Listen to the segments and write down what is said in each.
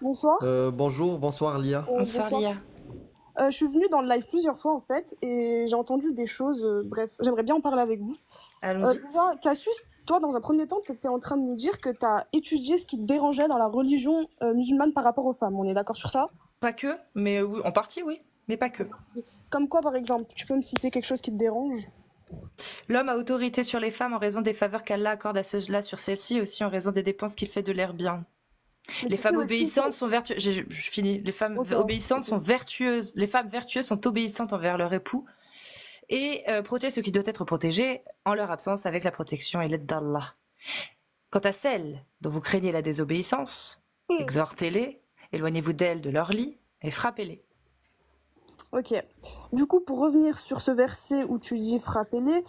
Bonsoir. Bonjour, bonsoir Lia. Bonsoir Bonsoir. Lia. Je suis venue dans le live plusieurs fois en fait et j'ai entendu des choses. Bref, j'aimerais bien en parler avec vous. Allons-y. Déjà, Cassius, toi, dans un premier temps, tu étais en train de nous dire que tu as étudié ce qui te dérangeait dans la religion musulmane par rapport aux femmes. On est d'accord sur ça? Pas que, mais oui, en partie oui, mais pas que. Comme quoi, par exemple? Tu peux me citer quelque chose qui te dérange? L'homme a autorité sur les femmes en raison des faveurs qu'Allah accorde à ceux-là sur celles-ci, aussi en raison des dépenses qu'il fait de leur bien. Mais Les tu sais femmes aussi obéissantes que- sont vertueuses. Je finis. Les femmes Ok, obéissantes ok. sont vertueuses. Les femmes vertueuses sont obéissantes envers leur époux et protègent ce qui doit être protégé en leur absence avec la protection et l'aide d'Allah. Quant à celles dont vous craignez la désobéissance, exhortez-les, éloignez-vous d'elles de leur lit et frappez-les. Ok. Du coup, pour revenir sur ce verset où tu dis frappez-les,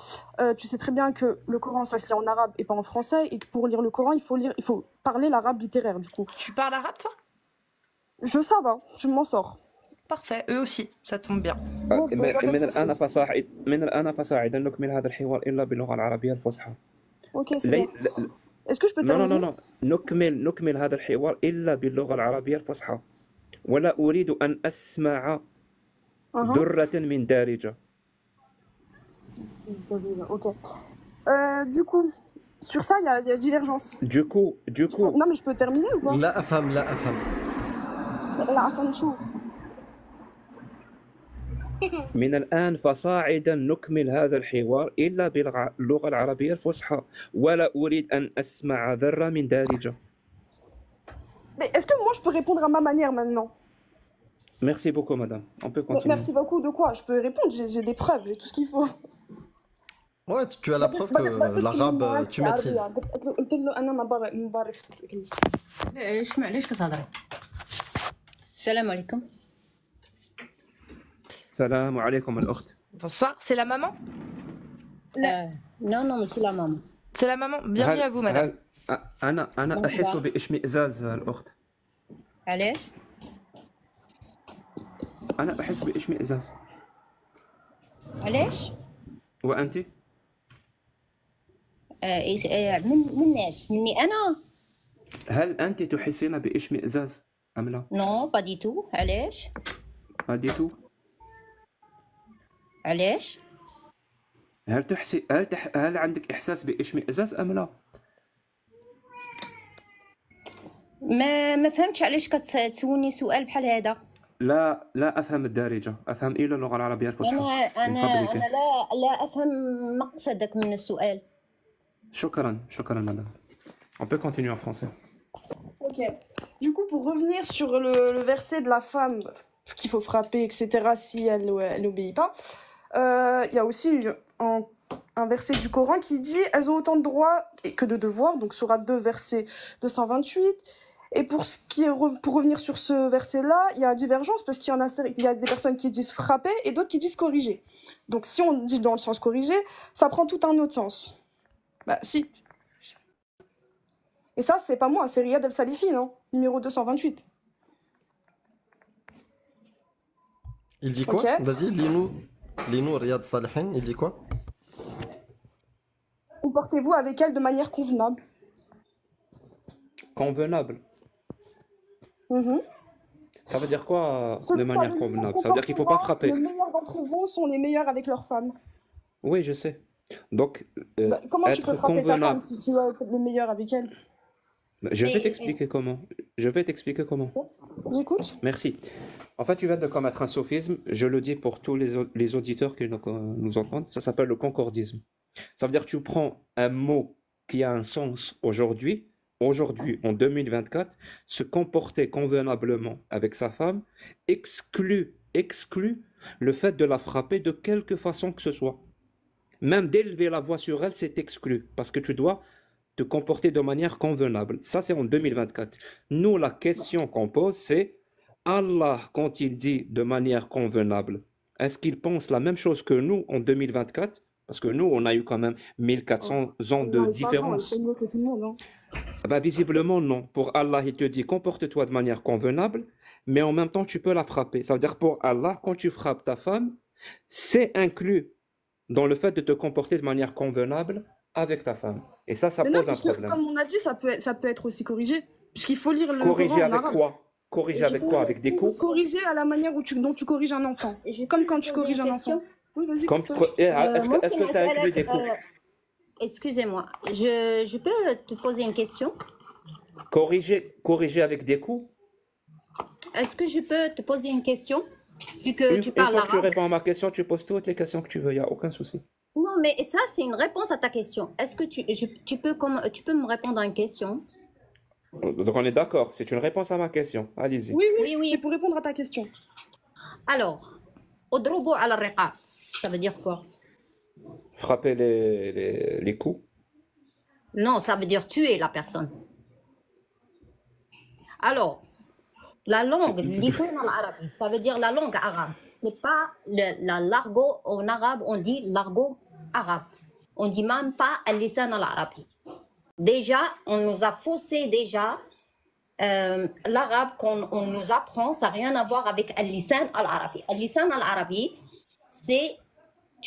tu sais très bien que le Coran, ça se lit en arabe et pas en français, et que pour lire le Coran, il faut parler l'arabe littéraire, du coup. Tu parles arabe toi? Ça va, je m'en sors. Parfait, eux aussi, ça tombe bien. Bon, من y a pas de من souci. الآن فصاعد من الآن فصاعدا نكمل هذا الحوار إلا باللغة العربية الفصحى. Ok, c'est لي... bon. Est-ce que je peux لا لا terminer? لا نكمل هذا الحوار إلا باللغة العربية الفصحى. ولا أريد أن أسمع درة من دارجة. Ok. Du coup, sur ça, il y a divergence. Du coup Non, mais je peux terminer ou pas? لا أفهم لا أفهم. لا أفهم شو. من الآن فصاعدا نكمل هذا الحوار إلا باللغة العربية الفصحى ولا أريد أن أسمع ذرة من دارجة. Mais est-ce que moi, je peux répondre à ma manière maintenant? Merci beaucoup madame. On peut continuer. Merci beaucoup, de quoi? Je peux répondre, j'ai des preuves, j'ai tout ce qu'il faut. Ouais, tu as la preuve que l'arabe tu maîtrises. قلت له أنا ما بعرف. ليش كصدري السلام عليكم السلام عليكم الأخت. Bonsoir, c'est la maman? non ماشي لا ماما C'est la maman. Bienvenue à vous, madame. أنا أحس باشمئزاز الأخت. علاش أنا أحس باشمئزاز. علاش وأنت؟ مناش مني انا هل أنت تحسين باشمئزاز أم لا؟ نو با دي تو علاش أديتو؟ علاش هل عندك إحساس باشمئزاز أم لا؟ ما فهمتش علاش كتسولني سؤال بحال هذا لا أفهم الدارجة، أفهم إلا اللغة العربية الفصحى. انا لا افهم مقصدك من السؤال. شكرا madame. On peut continuer en français. Ok. Du coup, pour revenir sur le verset de la femme qu'il faut frapper, etc., si elle n'obéit pas, il y a aussi un verset du Coran qui dit « Elles ont autant de droits que de devoirs », donc Sourate 2, verset 228. Et pour revenir sur ce verset-là, il y a divergence parce qu'il y a des personnes qui disent « frapper » et d'autres qui disent « corriger ». Donc si on dit dans le sens « corriger », ça prend tout un autre sens. Bah si. Et ça, c'est pas moi, c'est Riyad El Salihi, non? Numéro 228. Il dit quoi? Ok. Vas-y, lis-nous Riyad Salihin, il dit quoi? Comportez-vous avec elle de manière convenable. Convenable. Mhm. Ça veut dire quoi Ceux de qui ont manière le meilleur convenable? Ça veut dire qu'il ne faut pas comportement, frapper. Les meilleurs d'entre vous sont les meilleurs avec leurs femmes. Oui, je sais. Donc, Comment tu peux être frapper ta femme convenable. si tu veux être le meilleur avec elle? Je vais t'expliquer comment. J'écoute. Merci. En fait, tu viens de commettre un sophisme. Je le dis pour tous les auditeurs qui nous entendent. Ça s'appelle le concordisme. Ça veut dire que tu prends un mot qui a un sens aujourd'hui, en 2024, se comporter convenablement avec sa femme, exclut le fait de la frapper de quelque façon que ce soit. Même d'élever la voix sur elle, c'est exclu, parce que tu dois te comporter de manière convenable. Ça, c'est en 2024. Nous, la question qu'on pose, c'est Allah, quand il dit de manière convenable, est-ce qu'il pense la même chose que nous en 2024? Parce que nous, on a eu quand même 1400 ans de différence. C'est mieux que tout le monde. Hein. Bah, visiblement, non. Pour Allah, il te dit comporte-toi de manière convenable, mais en même temps, tu peux la frapper. Ça veut dire pour Allah, quand tu frappes ta femme, c'est inclus dans le fait de te comporter de manière convenable avec ta femme. Et ça Mais non, pose un parce que, problème. comme on a dit, ça peut être aussi corrigé. Puisqu'il faut lire le Corriger Coran en avec arabe. quoi? Corriger Je avec peux- quoi? Avec des coups? Corriger à la manière dont tu corriges un enfant. Je Comme peux quand tu poser corriges une un question enfant. Oui, vas-y. Comme tu... continue. Est-ce que ممكن ça inclut des أسألك coups? excusez-moi, je peux te poser une question? Corriger avec des coups? Est-ce que je peux te poser une question? Vu que Une tu fois parles que tu arabe. réponds à ma question, tu poses toutes les questions que tu veux, il n'y a aucun souci. Non, mais ça, c'est une réponse à ta question. Est-ce que tu peux me répondre à une question? Donc on est d'accord, c'est une réponse à ma question. Allez-y. Oui, oui, Oui, oui. c'est pour répondre à ta question. Alors, اضربوا على الرقاب. Ça veut dire quoi? Frapper les coups. Non, ça veut dire tuer la personne. Alors, la langue, lisan al-arabi, ça veut dire la langue arabe. C'est pas l'argot en arabe, on dit l'argot arabe. On dit même pas al-lisan al-arabi. Déjà, on nous a faussé déjà l'arabe qu'on nous apprend, ça n'a rien à voir avec al-lisan al-arabi. Al-lisan al-arabi, c'est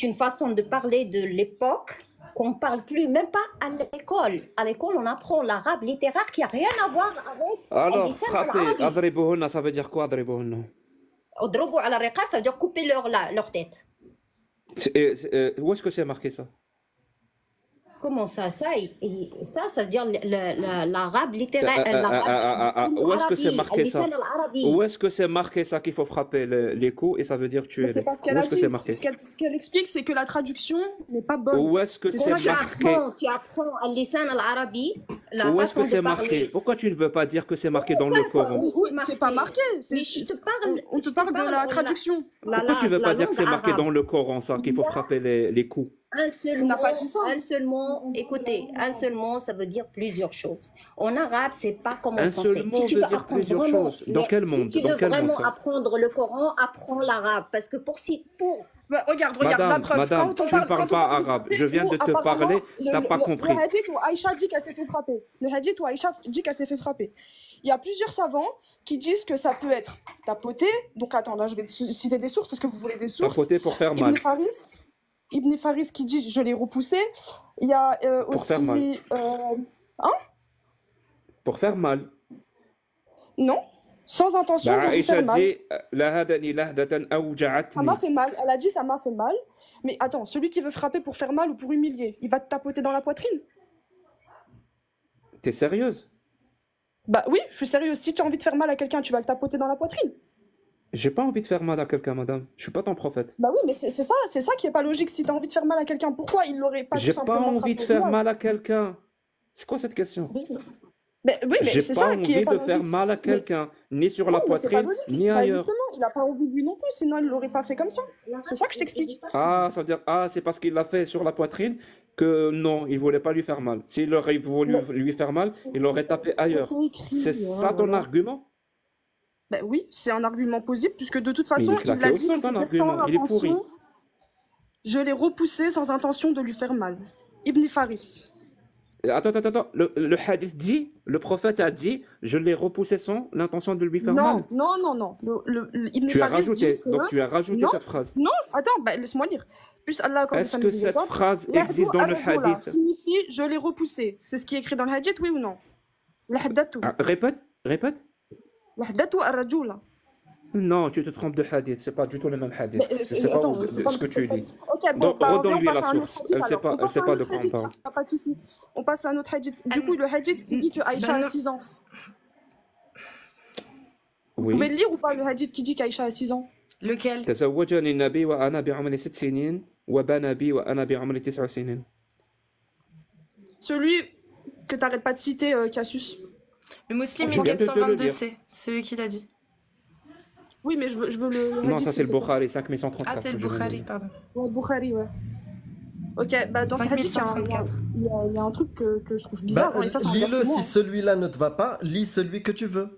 une façon de parler de l'époque qu'on ne parle plus, même pas à l'école. À l'école, on apprend l'arabe littéraire qui n'a rien à voir avec Alors, al-lisan frapper, al-arabi. adribuhunna, ça veut dire quoi, adribuhunna? Odrobo à la riqab, ça veut dire couper leur tête. Où est-ce que c'est marqué ça? Comment ça? Ça veut dire l'arabe littéraire. Où est-ce que c'est marqué ça? al-lisan al-arabi. Où est-ce que c'est marqué ça qu'il faut frapper les coups et ça veut dire tuer Mais c'est les... parce Où qu'elle a est-ce que dit. c'est marqué? Ce qu'elle explique, c'est que la traduction n'est pas bonne. Où est-ce que C'est c'est ça, marqué? Tu apprends al-lisan al-arabi, la Où est-ce façon que c'est de parler. marqué? Pourquoi tu ne veux pas dire que c'est marqué dans le Coran? Oui, Oui, c'est pas marqué. Mais je te parle. On te parle de la traduction. Pourquoi tu ne veux pas dire que c'est marqué dans le Coran ça, qu'il faut frapper les coups? Un seul On n'a mot, pas dit ça. un seul mot, écoutez, un seul mot, ça veut dire plusieurs choses. En arabe, c'est pas comme en Un français. seul mot veut dire plusieurs choses. Dans quel monde? Si tu veux Dans quel monde, vraiment ça? apprendre le Coran, apprends l'arabe. Parce que pour Bah, regarde, la Madame, preuve. madame, Quand on tu ne parles quand on pas parle du arabe. verset Je viens de où, te apparemment, parler, t'as pas compris. Le hadith où Aïcha dit qu'elle s'est fait frapper. Le hadith où Aïcha dit qu'elle s'est fait frapper. Il y a plusieurs savants qui disent que ça peut être tapoté. Donc attends, là je vais citer des sources parce que vous voulez des sources. Tapoter pour faire mal. Ibn Faris qui dit je l'ai repoussé. Il y a Pour aussi. faire mal. Pour faire mal. Non, sans intention de lui Aïcha faire mal. dit lahadani lahdatan Ça awja'atni. m'a fait mal. Elle a dit ça m'a fait mal. Mais attends, celui qui veut frapper pour faire mal ou pour humilier, il va te tapoter dans la poitrine. T'es sérieuse? Bah oui, je suis sérieuse. Si tu as envie de faire mal à quelqu'un, tu vas le tapoter dans la poitrine. J'ai pas envie de faire mal à quelqu'un, madame. Je suis pas ton prophète. Bah oui, mais c'est ça qui est pas logique. Si tu as envie de faire mal à quelqu'un, pourquoi il l'aurait pas tout J'ai pas simplement envie de frappé faire mal à quelqu'un. C'est quoi cette question? Mais oui, mais J'ai c'est pas ça qui est envie pas de faire logique. mal à quelqu'un, ni sur la Oui, mais c'est pas poitrine, logique. ni Bah ailleurs. justement, il a pas envie de lui non plus, sinon il l'aurait pas fait comme ça. C'est ça que je t'explique. Ah, ça veut dire, ah, c'est parce qu'il l'a fait sur la poitrine que non, il voulait pas lui faire mal. S'il aurait voulu lui faire mal, il aurait tapé ailleurs. C'était écrit, C'est ça ton argument? Bah oui, c'est un argument possible, puisque de toute Mais il façon, est il claqué a au dit sol, que ton c'était sans argument. Il est pourri. intention. Je l'ai repoussé sans intention de lui faire mal. Ibn Faris. Attends. Le hadith dit, le prophète a dit, je l'ai repoussé sans l'intention de lui faire mal. Non. Ibn Tu as Faris dit rajouté, que- donc tu as rajouté Non. cette phrase. Non, attends, bah, laisse-moi lire. Plus Allah accorde Est-ce sa que cette miséricorde. phrase Lahdu existe dans le ar-rajula hadith? signifie je l'ai repoussé. C'est ce qui est écrit dans le hadith, oui ou non? Lahdatu. Ah, répète. Lahdatu ar-rajula. Non, tu te trompes de hadith, c'est pas du tout le même hadith. Mais, Je sais pas attends, ce que tu lis. Ok, bon, Donc, bah, redonne-lui on la passe à un autre source. hadith, Elle sait alors. pas- On elle passe sait à un pas de autre quoi on hadith, parle. y a pas de souci. On passe à un autre hadith. Du coup, le hadith il dit que Aïcha a 6 ans. Vous Oui. pouvez le lire ou pas, le hadith qui dit qu'Aïcha a 6 ans? Lequel? تزوجني النبي وأنا بعمري 6 سنين وبنى بي وأنا بعمري 9 سنين. Celui que t'arrêtes pas de citer, Cassius. Le Muslim Je viens de te le dire. 1422C, celui qui l'a dit. Oui, mais je veux le Non, hadith, ça c'est le s'il te plaît. Bukhari, 5134. Ah, c'est le que je viens de Bukhari, lire. pardon. Ouais, Bukhari, ouais. Ok, bah dans ce hadith, il y a un- 5134. il y a un truc que je trouve bizarre. Bah, et ça, c'est un lis-le, versement, si hein. celui-là ne te va pas, lis celui que tu veux.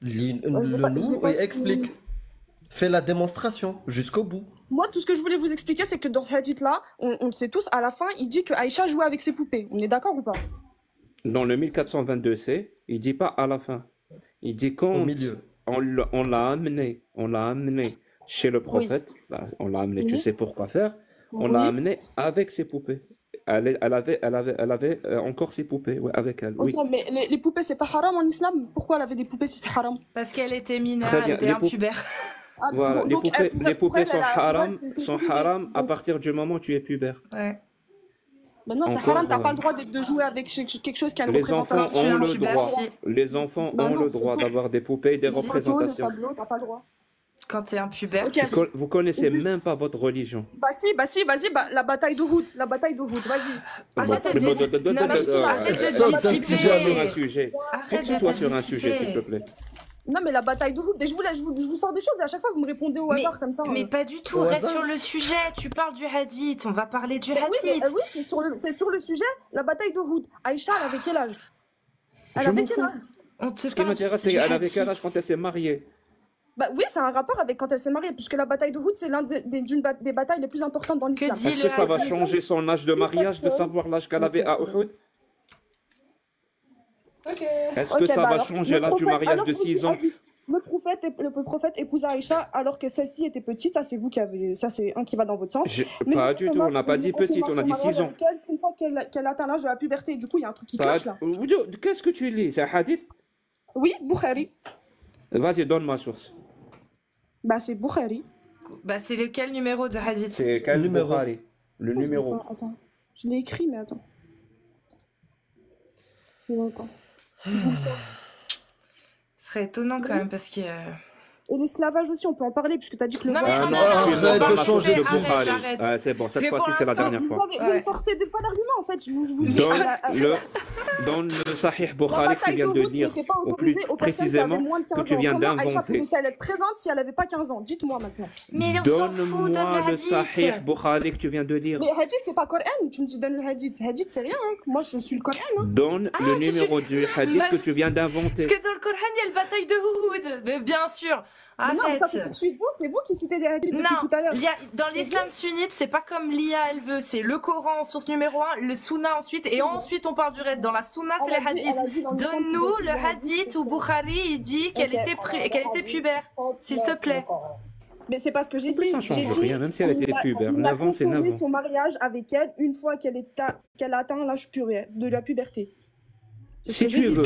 je l'ai pas- je Lis-le-nous l'ai pas et sous- explique. Fais la démonstration jusqu'au bout. Moi, tout ce que je voulais vous expliquer, c'est que dans ce hadith-là, on le sait tous, à la fin, il dit que Aïcha jouait avec ses poupées. On est d'accord ou pas? Dans le 1422C, il dit pas à la fin. Il dit Au quand milieu. on l'a amené chez le prophète, bah, on l'a amené, tu Oui. sais pourquoi faire, on Oui. l'a amené avec ses poupées. encore ses poupées avec elle. Ok, Oui. mais les poupées, c'est pas haram en islam? Pourquoi elle avait des poupées si c'est haram? Parce qu'elle était mineure, Très elle bien. était Les poupées, impubère. Ah, voilà, donc elle, les pour poupées elle, sont pour haram, elle, c'est sont autorisé. haram à Donc partir du moment où tu es pubère. Ouais. maintenant, c'est Encore, haram, t'as pas le droit de jouer avec quelque chose qui a une les enfants représentation. Tu es ont le impubère, droit. si. Les enfants Bah ont non, le c'est droit faux. d'avoir des poupées et des C'est photo, le représentations. tableau, t'as pas le droit. Quand t'es impubère, Ok. si. Vous connaissez même pas votre religion. Bah si, vas-y, bah, la bataille d'Uhud, vas-y. Arrête Bah, de Bon, dis- non, mais arrête de Saute d'un dissiper. sujet à sur un l'autre. sujet. Arrête de Focus-toi te sur un sujet, s'il te dissiper. plaît. Non, mais la bataille d'Uhud, mais je vous sors des choses et à chaque fois vous me répondez au Mais, hasard comme ça. mais pas du tout, Au reste hasard. sur le sujet. Tu parles du hadith, on va parler du Mais hadith. oui, c'est sur le sujet, la bataille d'Uhud. Aïcha, elle avait quel âge? Elle Je avait m'en quel fous. âge? On te Ce qui parle m'intéresse, c'est du qu'elle avait quel âge hadith. quand elle s'est mariée. Bah oui, c'est un rapport avec quand elle s'est mariée, puisque la bataille d'Uhud, c'est l'une des batailles les plus importantes dans l'islam. dit Est-ce le que ça va hadith? changer son âge de mariage de savoir l'âge qu'elle avait à Uhud? Ok. Est-ce que Ok, ça bah va alors, changer le l'âge du prophète- mariage alors de vous 6 a ans? dit, le prophète épousa Aïcha alors que celle-ci était petite, ça c'est vous qui avez, ça c'est un qui va dans votre sens. Mais Pas nous, du tout, on n'a pas dit petite, on a dit 6 ans. avec elle, une fois qu'elle atteint l'âge de la puberté, du coup il y a un truc qui Pas- cloche là. Qu'est-ce que tu lis? C'est un hadith? Oui, Bukhari. Vas-y, donne ma source. Bah c'est Bukhari. Bah, c'est lequel numéro de hadith? C'est quel Numéro. Bukhari? Le numéro. Attends, je l'ai écrit mais attends. Je l'ai pas. Ce serait étonnant quand même parce que. Et l'esclavage aussi, on peut en parler puisque tu as dit que le Non, voile- mais Ah on non, a- tu arrête es dans de ma changer source de Arrête, Bukhari. arrête. Ah, c'est bon, cette Parce que fois-ci pour c'est la l'instant, dernière vous, fois. vous me sortez pas d'arguments en fait. Je vous dis. Dans le Sahih La Bukhari que tu bataille viens de d'Uhud lire, n'était pas au plus autorisée aux personnes qui avaient précisément, moins de 15 que tu ans. viens Comment Aïcha d'inventer. pouvait-elle être présente si elle n'avait pas 15 ans? Dites-moi maintenant. Mais on s'en fout, donne Donne-moi le le hadith. Sahih Bukhari que tu viens de lire. Mais hadith, c'est pas Coran. Tu me dis donne le hadith. Hadith, c'est rien. Hein. Moi, je suis le Coran. Hein. Donne Ah, le tu numéro du hadith Bah, que tu viens Parce d'inventer. que dans le Coran, il y a le bataille de Uhud. Mais bien sûr. Mais non, mais ça, Arrête. c'est vous qui citez des hadiths depuis Non, tout à l'heure. dans l'islam sunnite, c'est pas comme l'IA elle veut, c'est le Coran, source numéro 1, le Sunna ensuite, et ensuite on parle du reste. Dans la Sunna, c'est Elle a les dit- elle a hadiths. dit dans l'islam Donne-nous qu'il le y a des hadith hadiths, où Bukhari il dit qu'elle Ok. était pubère, s'il te plaît. Mais c'est pas ce que j'ai Ça dit. change J'ai dit, rien, même si elle était pubère. il a 9 ans, c'est consommé 9 ans. son mariage avec elle une fois qu'elle a atteint l'âge de la puberté. C'est ce Si que j'ai tu dit. veux,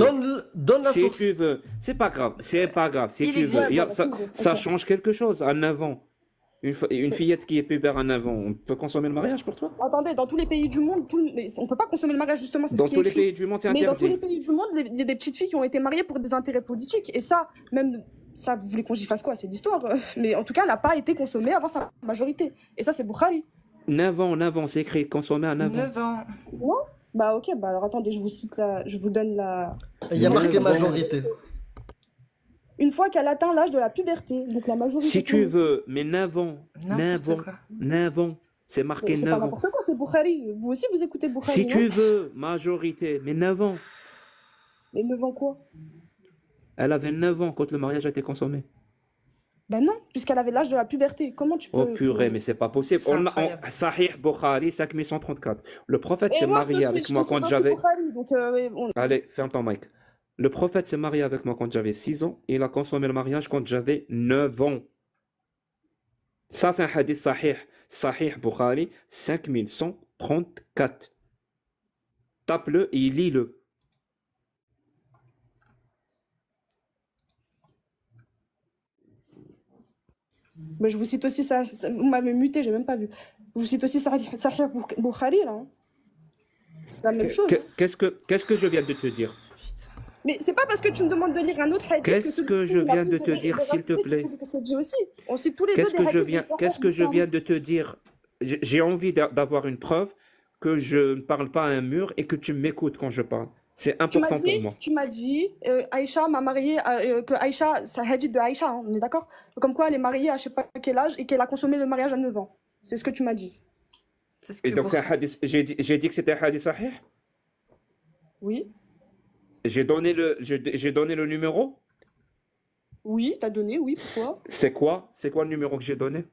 Donne la si source. tu veux, c'est pas grave, c'est pas grave. Si Il tu veux, existe. ça Ok. change quelque chose à 9 ans. Une fillette qui est pubère à 9 ans, on peut consommer le mariage pour toi? Attendez, dans tous les pays du monde, mais on peut pas consommer le mariage justement, c'est ce Dans qui est tous les écrit. pays du monde, c'est Mais dans tous les interdit. pays du monde, il y a des petites filles qui ont été mariées pour des intérêts politiques. Et ça, même ça, vous voulez qu'on y fasse quoi? C'est l'histoire. Mais en tout cas, elle n'a pas été consommée avant sa majorité. Et ça, c'est Bukhari. 9 ans, c'est écrit consommer à 9 ans. 9 ans. Bah ok, bah alors attendez, je vous cite je vous donne la. Il y a marqué Ouais, majorité. Une fois qu'elle atteint l'âge de la puberté, donc la majorité. Si tu veux, mais 9 ans, N'importe quoi. 9 ans, c'est marqué C'est pas 9 ans. n'importe quoi, c'est Bukhari. Vous aussi, vous écoutez Bukhari. Si non tu veux, majorité, mais 9 ans. Mais 9 ans quoi? Elle avait 9 ans quand le mariage a été consommé. Bah non, puisqu'elle avait l'âge de la puberté. Comment tu peux. Oh purée, mais c'est pas possible. C'est incroyable. Sahih Bukhari 5134. Le prophète Et s'est moi, marié avec moi quand je te cite j'avais. aussi Bukhari, donc Allez, ferme ton mic. Le prophète s'est marié avec moi quand j'avais 6 ans. Il a consommé le mariage quand j'avais 9 ans. Ça, c'est un hadith sahih. Sahih Bukhari 5134. Tape-le et lis-le. Mais je vous cite aussi ça. Vous m'avez muté, j'ai même pas vu. Je vous cite aussi Sahih Bukhari là. Hein. C'est la même chose. Qu'est-ce que je viens de te dire? Mais c'est pas parce que tu me demandes de lire un autre hadith Qu'est-ce celui-ce que ci, je il a viens plus de te dire, s'il te véracité que plaît? celui que je te dis aussi. On cite tous les deux des hadiths Qu'est-ce que je viens de te dire? J'ai envie d'avoir une preuve que je ne parle pas à un mur et que tu m'écoutes quand je parle. C'est important pour moi. Tu m'as dit, Aïcha m'a marié, que Aïcha, c'est un hadith de Aïcha, hein, on est d'accord? Comme quoi elle est mariée à je sais pas quel âge et qu'elle a consommé le mariage à 9 ans. C'est ce que tu m'as dit. C'est ce que Et donc, c'est un Bukhari- hadith. J'ai dit que c'était un hadith sahih? Oui. J'ai donné le numéro? Oui, t'as donné, oui, pourquoi? C'est quoi? C'est quoi le numéro que j'ai donné?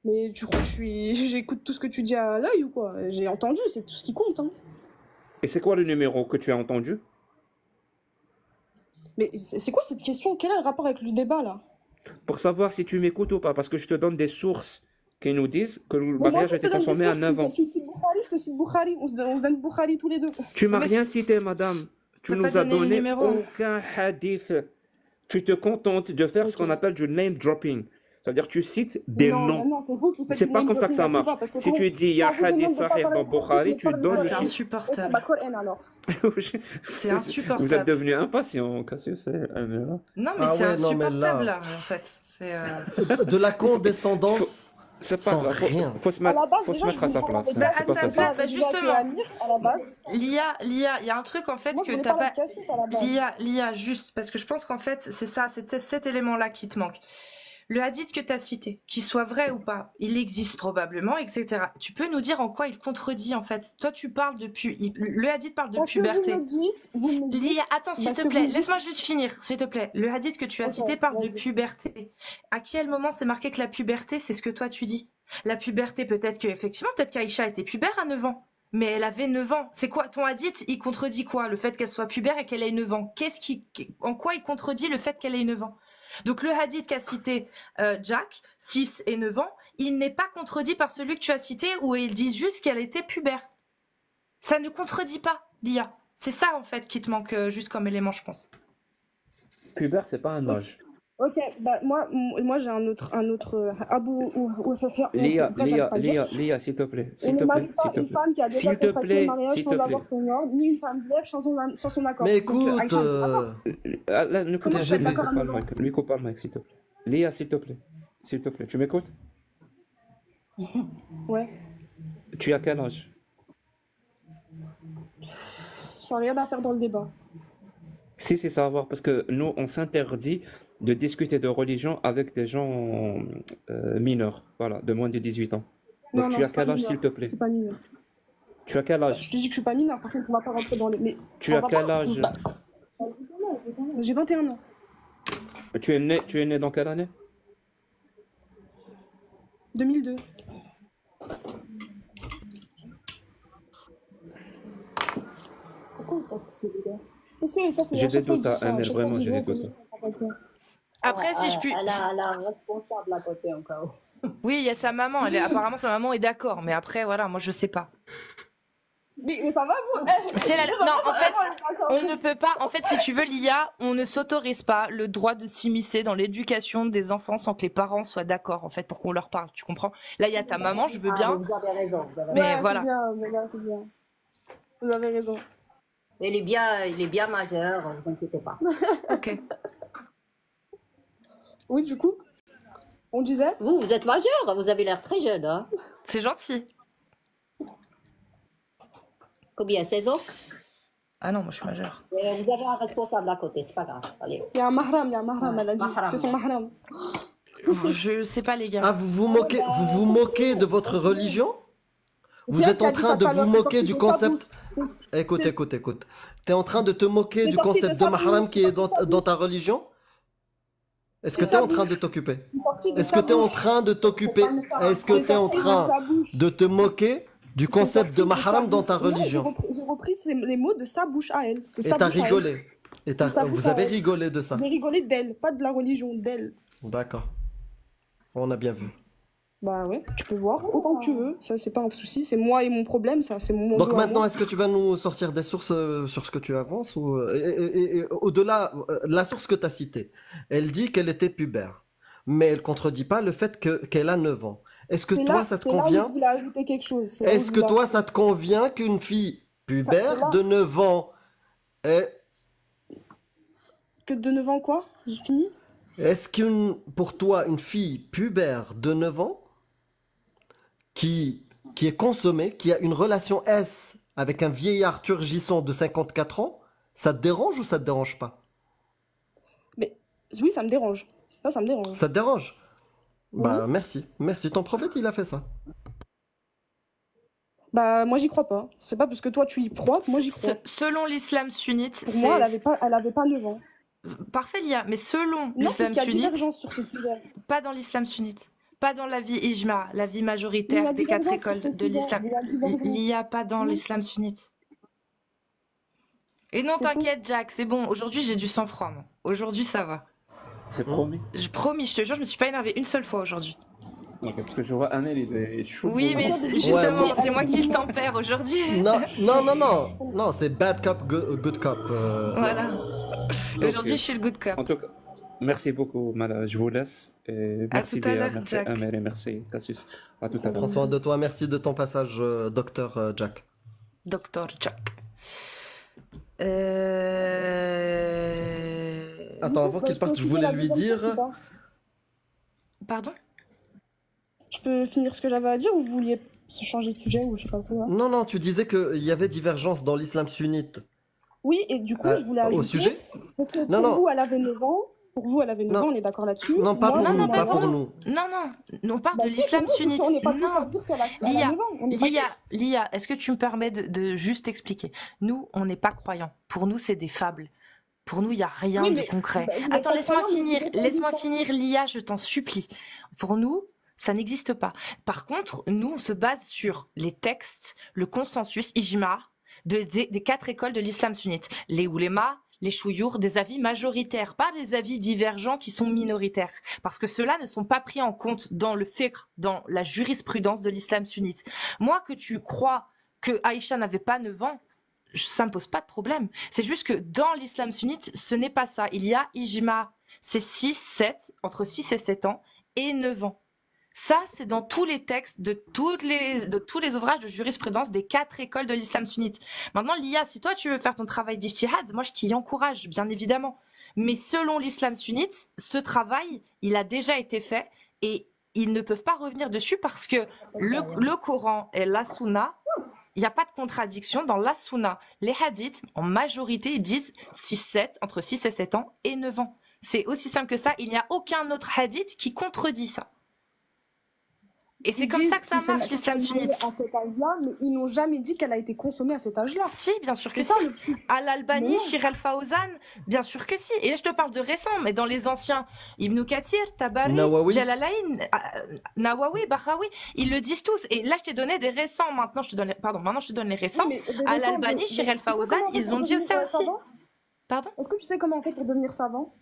Mais tu crois que j'écoute tout ce que tu dis à l'œil ou quoi? J'ai entendu, c'est tout ce qui compte. Hein. Et c'est quoi le numéro que tu as entendu? Mais c'est quoi cette question? Quel est le rapport avec le débat là? Pour savoir si tu m'écoutes ou pas, parce que je te donne des sources qui nous disent que le Bon, moi mariage aussi, a je te été donne des consommé à sources. 9 ans. Tu me cites Bukhari, je te cite Bukhari. On se donne Bukhari tous les deux. Tu m'as Mais rien cité, madame. Tu T'as nous pas as donné le donné numéro. aucun hadith. Tu te contentes de faire ce Ok. qu'on appelle du name dropping. C'est-à-dire tu cites des Non, noms. non, c'est vous qui faites C'est du pas name comme ça que dropping ça à tout marche. va, parce que Si quand- tu dis il y a quand on vous hadith demande de pas sahih parler dans de hadith, Bukhari, mais tu parle de donnes C'est le Coran. chiffre. Ok, insupportable. bah Coran alors. C'est Vous êtes insupportable. devenu impatient, Cassius. Amira. Non, mais Ah c'est ouais, non, mais insupportable, là- là, en fait. C'est. De la condescendance C'est pas sans grave. rien. Faut se À la mettre, base, faut se déjà, mettre je à sa voulais place. parler Hein. de- C'est à pas sa facile. place. Bah, Déjà, justement. c'est Amir, à la base. L'IA, il y a un truc en fait Moi, je que voulais t'as parler pas. de Cassius à la base. L'IA, juste, parce que je pense qu'en fait, c'est ça, c'est cet élément-là qui te manque. Le hadith que tu as cité, qu'il soit vrai ou pas, il existe probablement, etc. Tu peux nous dire en quoi il contredit, en fait? Toi, tu parles de le hadith parle de Parce que puberté. vous me dites, L'IA, attends, s'il parce te que plaît, vous me dites- laisse-moi juste finir, s'il te plaît. Le hadith que tu as Ok, cité parle de vas-y. puberté. À quel moment c'est marqué que la puberté, c'est ce que toi tu dis? La puberté, peut-être qu'Aïcha était pubère à 9 ans. Mais elle avait 9 ans. C'est quoi ton hadith? Il contredit quoi? Le fait qu'elle soit pubère et qu'elle ait 9 ans. En quoi il contredit le fait qu'elle ait 9 ans? Donc le hadith qu'a cité Jack, 6 et 9 ans, il n'est pas contredit par celui que tu as cité où il dit juste qu'elle était pubère. Ça ne contredit pas l'IA. C'est ça en fait qui te manque juste comme élément, je pense. Pubère, c'est pas un âge. Ok, bah moi j'ai un autre Abu Lia, s'il te plaît. On S'il ne te plaît. marie pas S'il te une plaît. femme qui a déjà S'il te contracté plaît, le mariage s'il sans te plaît. avoir son ordre, ni une femme vierge sans son accord. Mais Donc, écoute, Aïcha, on est d'accord. Ah, là, ne coupe Comment pas je fais le d'accord mic, à 9 ans? Lui, coupe pas le mic, s'il te plaît. Lia, s'il te plaît. S'il te plaît. Tu m'écoutes? Ouais, Tu as quel âge? ça n'a rien à faire dans le débat. Si, c'est savoir, parce que nous, on s'interdit de discuter de religion avec des gens mineurs, voilà, de moins de 18 ans. Donc, Non, tu non, as c'est pas quel âge, mineur. s'il te plaît? C'est pas mineur. Tu as quel Je âge? te dis que je suis pas mineure, par contre on va pas rentrer dans les... Mais Tu ça as va quel pas. âge? Bah, j'ai 21 ans. Tu es né dans quelle année? 2002. Pourquoi il passe ce vidéo? Parce que ça c'est J'ai à chaque des fois, il doutes, dit ça, à Amel, chaque fois, vraiment, il dit, j'ai ouais, des doutes. Après, si je puis... Elle a un responsable à côté encore. Oui, il y a sa maman. Apparemment, sa maman est d'accord. Mais après, voilà, moi, je sais pas. Mais ça va vous? Si elle a- Non, en fait, on ne peut pas. En fait, si tu veux l'IA, on ne s'autorise pas le droit de s'immiscer dans l'éducation des enfants sans que les parents soient d'accord, en fait, pour qu'on leur parle. Tu comprends? Là, il y a ta maman, je veux Ah, bien. mais vous avez raison. Vous avez Mais raison. Ouais, voilà. c'est bien, mais là, c'est bien. Vous avez raison. Il est bien majeur, ne vous inquiétez pas. Ok. Oui, du coup, on disait? Vous êtes majeur, vous avez l'air très jeune. Hein? C'est gentil. Combien? 16 ans? Ah non, moi, je suis majeure. Vous avez un responsable à côté, c'est pas grave. Allez. Il y a un mahram, elle a dit. Mahram. C'est son mahram. Je sais pas, les gars. Ah, vous vous moquez de votre religion? Vous C'est elle êtes qui a en dit train ça de tout à vous l'heure, moquer c'est du sorti de sa concept. bouche. C'est- Écoute, c'est- écoute, écoute. T'es en train de te moquer C'est du sorti de concept sa de mahram bouche, qui est c'est sorti de sa dans bouche. ta religion? Est-ce que C'est tu es sa en train bouche. de t'occuper? C'est sorti de Est-ce sa que tu es en bouche. train de t'occuper? Est-ce que C'est tu es en sorti de train sa bouche. de te moquer du C'est concept sorti de mahram sa dans bouche. ta Non, religion? J'ai repris les mots de sa bouche à elle. C'est Et sa t'as bouche à elle. rigolé. Et C'est sa bouche vous à avez elle. rigolé de ça. J'ai rigolé d'elle, pas de la religion, d'elle. D'accord. On a bien vu. Bah ouais, tu peux voir autant que tu veux. Ça, c'est pas un souci. C'est moi et mon problème, ça. C'est mon Donc dos à maintenant, moi. est-ce que tu vas nous sortir des sources sur ce que tu avances ou et au-delà, la source que tu as citée, elle dit qu'elle était pubère, mais elle contredit pas le fait qu'elle a 9 ans. Est-ce que C'est toi, là- ça te c'est là où je convient? voulais ajouter quelque chose. C'est là où Est-ce je que voulais toi, ça te convient qu'une fille c'est pubère là- de 9 ans Que de 9 ans, quoi? J'ai fini? est-ce pour toi, une fille pubère de 9 ans qui est consommée, qui a une relation S avec un vieillard turgissant de 54 ans, ça te dérange ou ça te dérange pas? Oui, ça me dérange. Ça me dérange. Ça te dérange? Bah Oui. merci, merci. Ton prophète, il a fait ça. Bah, moi, j'y crois pas. C'est pas parce que toi, tu y crois que moi, j'y crois. Selon l'islam sunnite, Pour moi, elle avait pas 9 ans. Parfait, Lia, mais selon Non, parce l'islam qu'il y a sunnite, divergence sur ce sujet. pas dans l'islam sunnite, pas dans la vie ijma, la vie majoritaire Il y a des 4 divergence sur écoles ce de sujet. l'islam. Il y a divergence. Il n'y a pas dans Oui. l'islam sunnite. Et non, C'est t'inquiète, Jack, c'est bon. Aujourd'hui, j'ai du sang-froid. Moi. Aujourd'hui, ça va. C'est promis. Promis, je te jure, je me suis pas énervée une seule fois aujourd'hui. Ok, parce que je vois Amel, il est chaud. Oui, mais justement, c'est moi qui le tempère aujourd'hui. Non, c'est bad cop, good cop. Voilà. Ok. Aujourd'hui, je suis le good cop. En tout cas, merci beaucoup, Mala. Je vous laisse. Et merci tout à Léa, l'heure, merci Jack. Amel et merci Cassius. À tout à l'heure. Prends soin de toi, merci de ton passage, docteur Jack. Docteur Jack. Attends, avant qu'il parte, je voulais lui dire... Pardon? Je peux finir ce que j'avais à dire ou vous vouliez se changer de sujet ou je sais pas quoi? Non, tu disais qu'il y avait divergence dans l'islam sunnite. Oui, et du coup, je voulais Au ajouter... sujet Parce que Non, non. vous, elle avait 9 ans. Pour vous, elle avait 9 Non. ans, on est d'accord là-dessus. Non, pas Moi, pour non, nous, pas pas pour pour nous. nous. Non, on parle Bah de si, l'islam pour nous, sunnite. parce qu'on n'est pas tous à Non, dire qu'elle a Lia, 9 ans. On est pas Lia, est-ce que tu me permets de juste expliquer? Nous, on n'est pas croyants. Pour nous, c'est des fables. Pour nous, il n'y a rien Oui, de mais- concret. bah, vous êtes Attends, pas laisse-moi croyants, mais finir. vous êtes Laisse-moi pas finir, Lia, je t'en supplie. Pour nous, ça n'existe pas. Par contre, nous, on se base sur les textes, le consensus, ijma, des 4 écoles de l'islam sunnite. Les oulémas, les chouyours, des avis majoritaires, pas des avis divergents qui sont minoritaires. Parce que ceux-là ne sont pas pris en compte dans le fiqh, dans la jurisprudence de l'islam sunnite. Moi, que tu crois que Aïcha n'avait pas 9 ans, ça me pose pas de problème. C'est juste que dans l'islam sunnite, ce n'est pas ça. Il y a ijma, c'est 6, 7, entre 6 et 7 ans, et 9 ans. Ça, c'est dans tous les textes de tous les ouvrages de jurisprudence des 4 écoles de l'islam sunnite. Maintenant, Lia, si toi tu veux faire ton travail d'ijtihad, moi je t'y encourage, bien évidemment. Mais selon l'islam sunnite, ce travail, il a déjà été fait et ils ne peuvent pas revenir dessus parce que le Coran et la Sunna, il n'y a pas de contradiction dans la Sunna. Les hadiths, en majorité, ils disent 6-7, entre 6 et 7 ans et 9 ans. C'est aussi simple que ça. Il n'y a aucun autre hadith qui contredit ça. Et c'est Ils comme disent ça que ça qu'ils sont marche, l'islam consommés sunnite. à cet âge-là, mais ils n'ont jamais dit qu'elle a été consommée à cet âge-là. Si, bien sûr que C'est si. ça le truc. Al-Albani, Non. Shir al-Fawzan, bien sûr que si. Et là, je te parle de récent, mais dans les anciens, Ibn Kathir, Tabari, Nawawi. Jalalayn, Nawawi, Bahawi, ils le disent tous. Et là, je t'ai donné des récents. Maintenant, je te donne les récents. Oui, mais des Al-Albani, récents, Shir tu sais comment al-Fawzan, on fait ils pour ont dit devenir ça aussi. savant Pardon? Est-ce que tu sais comment on fait pour devenir savant?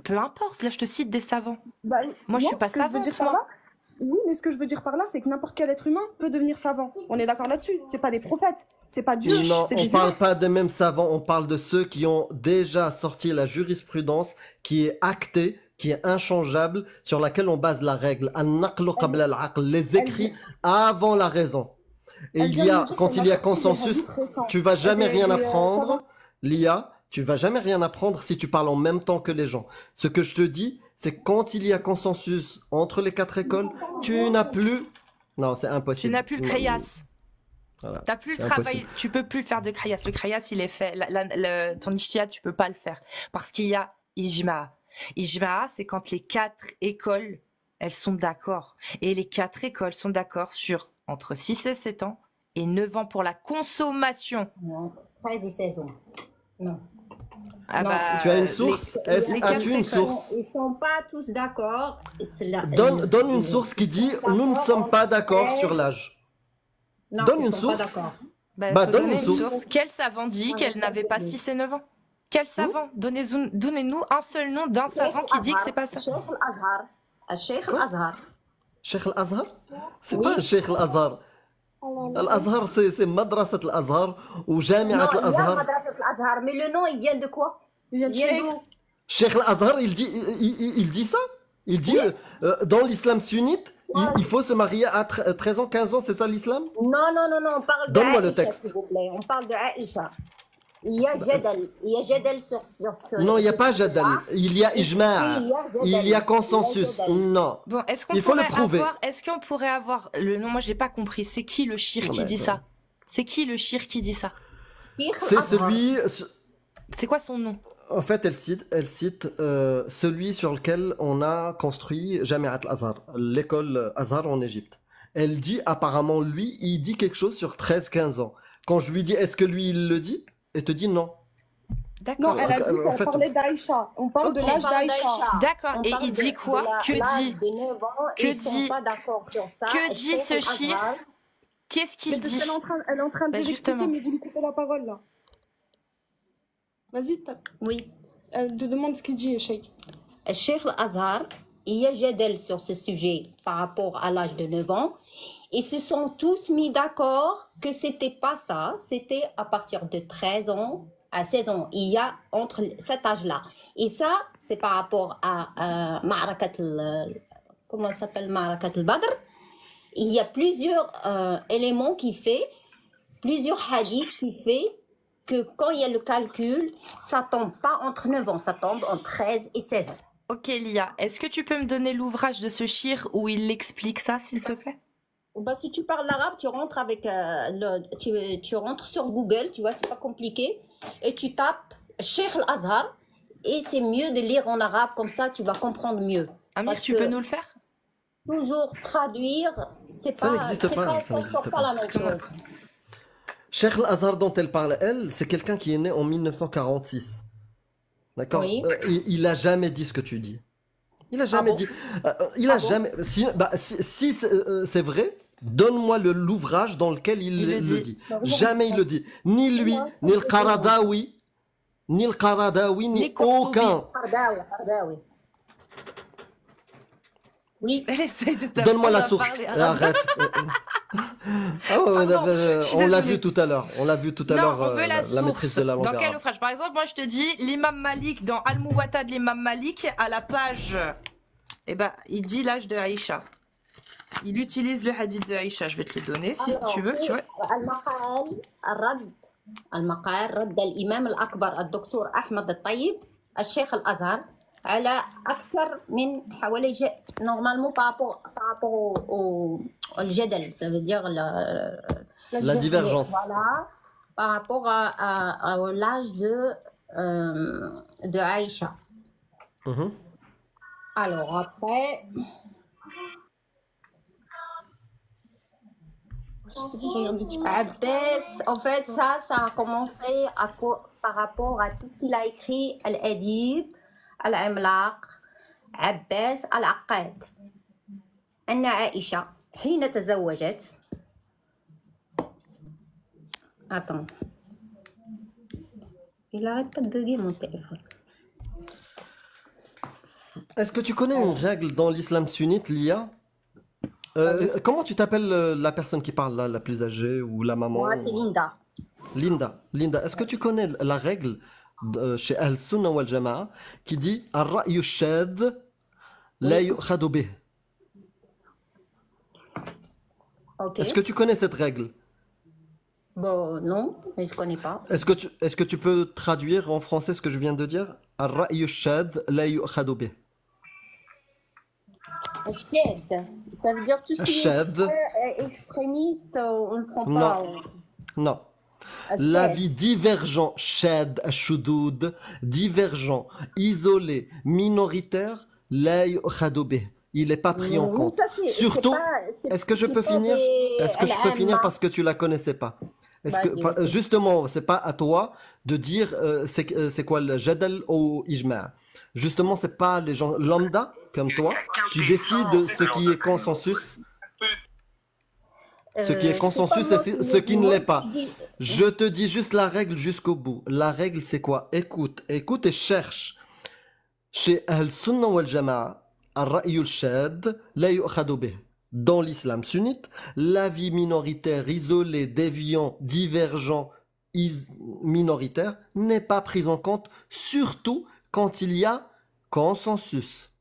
Peu importe, là, je te cite des savants. Bah, Moi, je suis pas ce que veux dire savante, par moi. là, oui, mais ce que je veux dire par là, c'est que n'importe quel être humain peut devenir savant. On est d'accord là-dessus. C'est pas des prophètes, c'est pas Dieu, Non, c'est on des parle humains. pas de mêmes savants, on parle de ceux qui ont déjà sorti la jurisprudence qui est actée, qui est inchangeable, sur laquelle on base la règle. An-naqlu qabla al-aql, les écrits avant la raison. Et Elle il vient y de a, nous dire quand qu'elle il y a a sorti des consensus, hadiths récents. tu vas jamais Des- rien des, apprendre, savants. Lia, tu vas jamais rien apprendre si tu parles en même temps que les gens. Ce que je te dis, c'est que quand il y a consensus entre les 4 écoles, tu n'as plus... Non, c'est Tu impossible. n'as plus le kriyas. Voilà. T'as plus le C'est travail, impossible. tu peux plus faire de kriyas. Le kriyas, il est fait. Ton ijtihad, tu peux pas le faire. Parce qu'il y a ijma. Ijma, c'est quand les 4 écoles, elles sont d'accord. Et les 4 écoles sont d'accord sur entre 6 et 7 ans et 9 ans pour la consommation. Non, 13 et 16 ans. Non. Ah Non. bah, Tu as une source les As-tu quatre une écoles. source Ils sont pas tous d'accord. Donne une source qui dit « Nous ne sommes pas d'accord sur l'âge Non, donne ils une sont pas source. d'accord. Bah, faut donne donner une source. Quel savant dit qu'elle n'avait pas 6 et 9 ans? Quel savant? Donnez-nous un seul nom d'un savant qui dit que c'est pas ça. Cheikh al-Azhar. Cheikh Quoi al-Azhar. » Cheikh Al-Azhar C'est Oui. pas un Cheikh Al-Azhar. Al-Azhar, c'est Madrasat Al-Azhar ou Non, Jami'at il y a Al-Azhar. Madrasat al-Azhar, mais le nom, il vient de quoi? Il vient Il de vient Cheikh. d'où? Cheikh Al-Azhar, il dit ça. Il dit, dans l'islam sunnite, il faut se marier à 13 ans, 15 ans, c'est ça l'islam? Non, on parle de Donne-moi le Aïcha, texte. s'il vous plaît. On parle de Aïcha. Il y a Jadal sur Non, il n'y a pas Jadal. Il y a Ijma'. Il y a consensus. Non. Bon, est-ce qu'on Il faut le pourrait prouver. est-ce qu'on pourrait avoir le nom? Moi, j'ai pas compris. C'est qui le shir Non, qui mais dit attends. ça? C'est qui le shir qui dit ça? C'est celui... C'est quoi son nom? En fait, elle cite celui sur lequel on a construit Jami'at Al-Azhar, l'école Azhar en Égypte. Elle dit, apparemment, lui, il dit quelque chose sur 13-15 ans. Quand je lui dis, est-ce que lui, il le dit? Elle te dit non. D'accord. Non, elle a dit En qu'elle fait, parlait d'Aïcha. On parle de Ok. l'âge d'Aïcha. D'accord. Et il dit quoi? Que dit? Que Que ils sont dit- pas d'accord sur ça. que dit Cheikh ce al-Azhar, shir? Qu'est-ce Mais qu'il c'est ce dit? qu'elle elle est en train de Bah, vous expliquer, justement. mais vous lui coupez la parole là. Vas-y, Oui. elle te demande ce qu'il dit, Cheikh. Cheikh al-Azhar, il y a jadel sur ce sujet par rapport à l'âge de 9 ans. Ils se sont tous mis d'accord que c'était pas ça, c'était à partir de 13 ans à 16 ans. Il y a entre cet âge-là. Et ça, c'est par rapport à comment ça s'appelle, Ma'arakat al-Badr. Il y a plusieurs éléments qui fait, plusieurs hadiths qui fait que quand il y a le calcul, ça tombe pas entre 9 ans, ça tombe entre 13 et 16 ans. Ok, Lia, est-ce que tu peux me donner l'ouvrage de ce shir où il explique ça, s'il te plaît? Bah, si tu parles l'arabe, tu rentres avec tu rentres sur Google, tu vois, c'est pas compliqué, et tu tapes Cheikh Al-Azhar, et c'est mieux de lire en arabe, comme ça tu vas comprendre mieux. Amir, Parce tu que peux nous le faire? toujours traduire, c'est Ça pas, n'existe c'est pas, pas, ça ça n'existe sort pas. pas la même chose. Cheikh Al-Azhar dont elle parle, elle, c'est quelqu'un qui est né en 1946. D'accord? Oui. Il a jamais dit ce que tu dis. Il a Ah jamais bon? dit. Il a Ah bon? jamais. Si c'est vrai, donne-moi l'ouvrage dans lequel il Il le le dit. dit. Non, Jamais il le dit. Ni lui, ni le Qaradawi, ni Ni Qurtubi. aucun. Hardawi. Oui. Elle essaie de Donne-moi t'apprendre la à source. parler arabe. Arrête. Pardon, je suis On l'a désolée. vu tout à l'heure. On l'a vu tout à Non, l'heure. on veut la La maîtrise source. de la langue Dans quel arabe. ouvrage? Par exemple, moi je te dis, l'imam Malik, dans Al-Muwatta de l'imam Malik, à la page, eh ben, il dit l'âge de Aïcha. Il utilise le hadith de Aïcha. Je vais te le donner si Alors, tu veux. Tu vois. المقال رد الإمام الأكبر الدكتور أحمد الطيب الشيخ الأزهر على أكثر من حوالي normalement par rapport au الجدل, ça veut dire La divergence. voilà, par rapport à l'âge de Aïcha. Mhm. Alors après, Abbas, en fait, ça a commencé par rapport à tout ce qu'il a écrit, Al-Adib, Al-Imlaq, Abbas, Al-Aqad. أن عائشة حين تزوجت. Attends. Il arrête pas de bugger mon téléphone. Est-ce que tu connais une règle dans l'islam sunnite, Lia? Comment tu t'appelles la personne qui parle là, la plus âgée ou la maman? Moi, c'est Linda. Linda, est-ce que tu connais la règle chez Al-Sunnah wal Jama'a qui dit Ar-ra'yu shadh la yu'khadhu bih? Ok. Est-ce que tu connais cette règle? Bon, non, mais je connais pas. Est-ce que tu peux traduire en français ce que je viens de dire? Ar-ra'yu shadh la yu'khadhu bih. Shed, ça veut dire tout ce qui Shed. est extrémiste, on ne prend Non. pas. Non. Shed. L'avis divergent, shad, shudud, divergent, isolé, minoritaire, la yu'khadhu bih. Il n'est pas pris en Oui, compte. ça, c'est Surtout, pas- c'est- est-ce que je c'est peux pas finir? des- Est-ce que je peux finir parce que tu la connaissais pas? Vas-y, vas-y. Justement, c'est pas à toi de dire c'est quoi le jadal ou ijma'. Justement, c'est pas les gens lambda comme toi qui décident ce qui est consensus. Ce qui est consensus c'est pas et moi ce qui ne moi l'est pas. qui dis- Je te dis juste la règle jusqu'au bout. La règle, c'est quoi? Écoute et cherche. Chez Al-Sunnah wal Jama'a, Ar-Ra'yu al-Shad, la yu'khadhu bih. Dans l'islam sunnite, l'avis minoritaire, isolé, déviant, divergent, minoritaire, n'est pas pris en compte, surtout quand il y a consensus.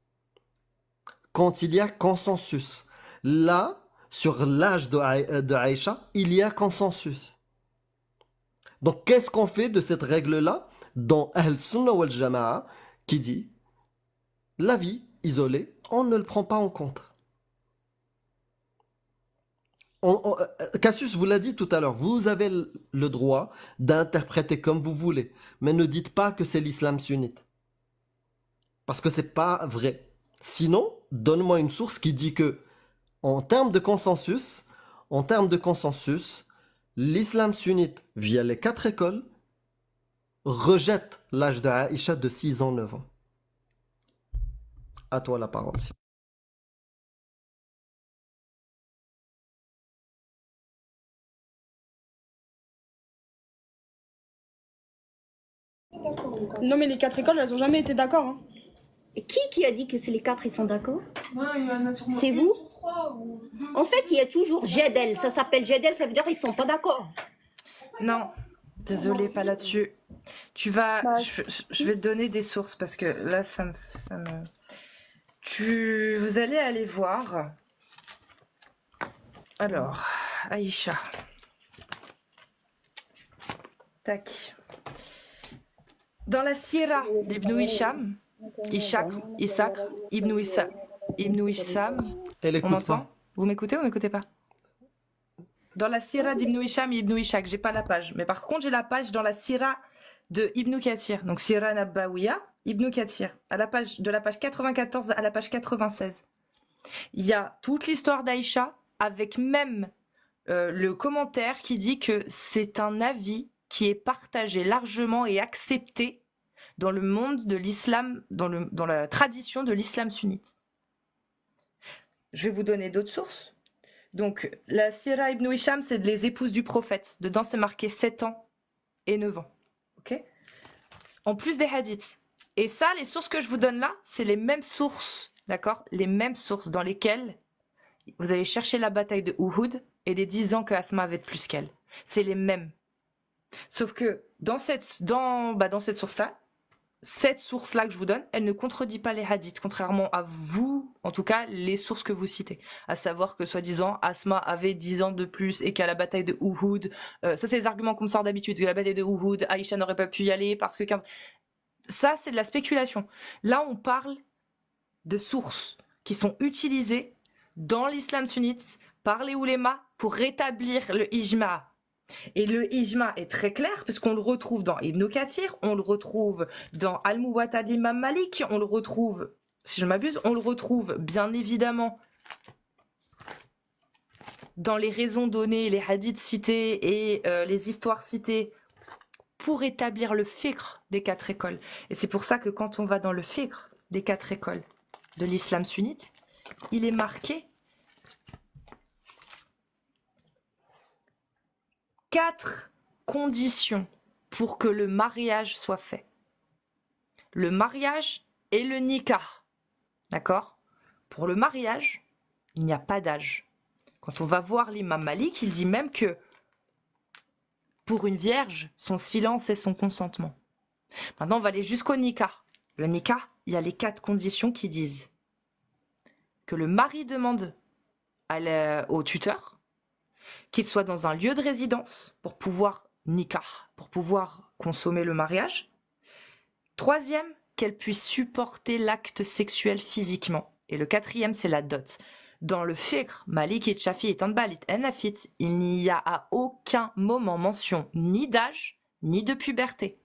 Quand il y a consensus. Là, sur l'âge de Aïcha, il y a consensus. Donc, qu'est-ce qu'on fait de cette règle-là dans Al-Sunnah wal Jama'a qui dit l'avis isolé, on ne le prend pas en compte. Cassius vous l'a dit tout à l'heure, vous avez le droit d'interpréter comme vous voulez, mais ne dites pas que c'est l'islam sunnite. Parce que c'est pas vrai. Sinon, donne-moi une source qui dit que, en termes de consensus, l'islam sunnite, via les 4 écoles, rejette l'âge de Aïcha de 6 ans, 9 ans. À toi la parole. Non, mais les 4 écoles, elles ont jamais été d'accord. Hein. Qui a dit que c'est les 4 ils sont d'accord? Ouais, il y en a sûrement C'est une vous? sur 3 ou 2. En fait, il y a toujours Jedel. Ça s'appelle Jedel, ça veut dire qu'ils sont pas d'accord. Non, désolé, pas là-dessus. Tu vas, Bah, je vais te donner des sources parce que là, vous allez aller voir. Alors, Aïcha. Tac. Dans la Sira d'Ibn Hisham, Ishaq, Ibn Hisham, Elle on écoute m'entend? pas. Vous m'écoutez ou m'écoutez pas? Dans la Sira d'Ibn Hisham et Ibn Ishaq, j'ai pas la page. Mais par contre, j'ai la page dans la Sira de Ibn Kathir. Donc Sira Nabawiya, Ibn Kathir. De la page 94 à la page 96. Il y a toute l'histoire d'Aïcha avec même le commentaire qui dit que c'est un avis qui est partagé largement et accepté dans le monde de l'islam, dans la tradition de l'islam sunnite. Je vais vous donner d'autres sources. Donc, la Sira Ibn Hisham, c'est les épouses du prophète. Dedans, c'est marqué 7 ans et 9 ans. Ok? En plus des hadiths. Et ça, les sources que je vous donne là, c'est les mêmes sources, d'accord? Les mêmes sources dans lesquelles vous allez chercher la bataille de Uhud et les 10 ans que Asma avait de plus qu'elle. C'est les mêmes. Sauf que dans cette source-là, cette source-là que je vous donne, elle ne contredit pas les hadiths, contrairement à vous, en tout cas, les sources que vous citez. À savoir que, soi-disant, Asma avait 10 ans de plus et qu'à la bataille de Uhud, ça c'est les arguments qu'on me sort d'habitude, que la bataille de Uhud, Aïcha n'aurait pas pu y aller parce que 15... Ça, c'est de la spéculation. Là, on parle de sources qui sont utilisées dans l'islam sunnite par les oulémas pour rétablir le ijma'. Et le ijma est très clair puisqu'on le retrouve dans Ibn Kathir, on le retrouve dans Al-Muwatta d'Imam Malik, on le retrouve, si je m'abuse, on le retrouve bien évidemment dans les raisons données, les hadiths cités et les histoires citées pour établir le fiqh des 4 écoles. Et c'est pour ça que quand on va dans le fiqh des 4 écoles de l'islam sunnite, il est marqué 4 conditions pour que le mariage soit fait. Le mariage et le nikah. D'accord? Pour le mariage, il n'y a pas d'âge. Quand on va voir l'imam Malik, il dit même que pour une vierge, son silence est son consentement. Maintenant, on va aller jusqu'au nikah. Le nikah, il y a les 4 conditions qui disent que le mari demande au tuteur qu'il soit dans un lieu de résidence pour pouvoir nikah, pour pouvoir consommer le mariage. 3e, qu'elle puisse supporter l'acte sexuel physiquement. Et le 4e, c'est la dot. Dans le fiqh, Malik et Shafi et Hanbal et Hanafit, il n'y a à aucun moment mention ni d'âge, ni de puberté.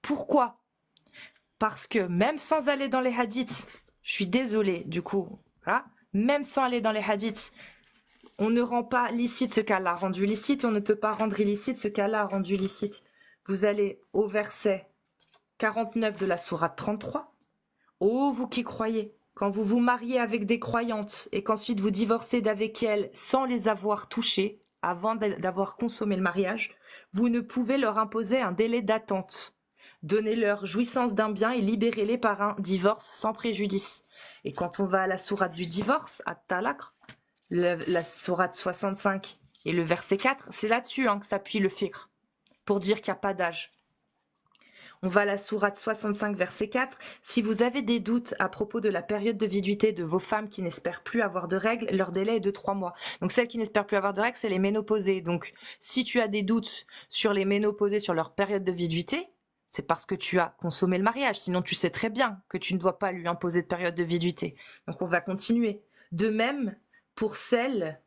Pourquoi? Parce que même sans aller dans les hadiths, je suis désolée du coup, voilà, même sans aller dans les hadiths, on ne rend pas licite ce qu'Allah a rendu licite et on ne peut pas rendre illicite ce qu'Allah a rendu licite. Vous allez au verset 49 de la sourate 33. Ô vous qui croyez, quand vous vous mariez avec des croyantes et qu'ensuite vous divorcez d'avec elles sans les avoir touchées, avant d'avoir consommé le mariage, vous ne pouvez leur imposer un délai d'attente. Donnez-leur jouissance d'un bien et libérez-les par un divorce sans préjudice. Et quand on va à la sourate du divorce, à Talaq, la sourate 65 et le verset 4, c'est là-dessus que s'appuie le fiqh, pour dire qu'il n'y a pas d'âge. On va à la sourate 65, verset 4. Si vous avez des doutes à propos de la période de viduité de vos femmes qui n'espèrent plus avoir de règles, leur délai est de 3 mois. Donc celles qui n'espèrent plus avoir de règles, c'est les ménopausées. Donc si tu as des doutes sur les ménopausées, sur leur période de viduité, c'est parce que tu as consommé le mariage. Sinon tu sais très bien que tu ne dois pas lui imposer de période de viduité. Donc on va continuer. De même, pour celles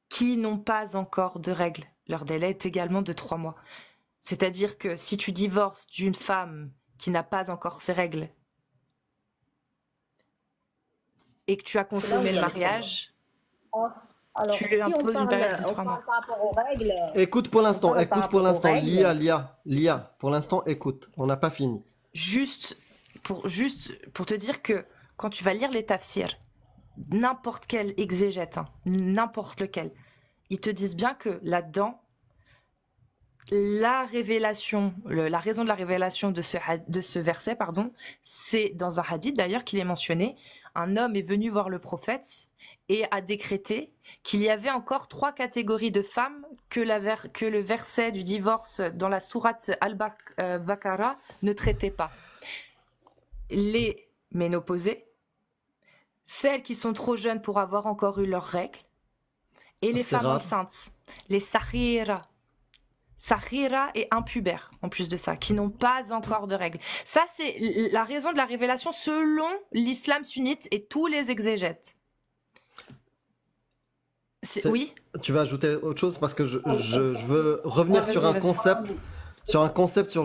qui n'ont pas encore de règles, leur délai est également de 3 mois. C'est-à-dire que si tu divorces d'une femme qui n'a pas encore ses règles et que tu as consommé le mariage, Alors, tu lui si on imposes une parle, période de on 3 mois. parle par rapport aux règles, Écoute pour l'instant, parle par écoute pour rapport aux l'instant. règles. Lia, pour l'instant, écoute. On n'a pas fini. Juste pour te dire que quand tu vas lire les tafsirs, n'importe quel exégète, n'importe lequel, ils te disent bien que là-dedans, la révélation, la raison de la révélation de ce verset, pardon, c'est dans un hadith d'ailleurs qu'il est mentionné. Un homme est venu voir le prophète et a décrété qu'il y avait encore 3 catégories de femmes que le verset du divorce dans la sourate Al-Baqarah ne traitait pas. Les ménopausées, celles qui sont trop jeunes pour avoir encore eu leurs règles, et les femmes enceintes, les sahira et impubères, en plus de ça, qui n'ont pas encore de règles. Ça, c'est la raison de la révélation selon l'islam sunnite et tous les exégètes. Oui. Tu vas ajouter autre chose parce que je veux revenir sur un concept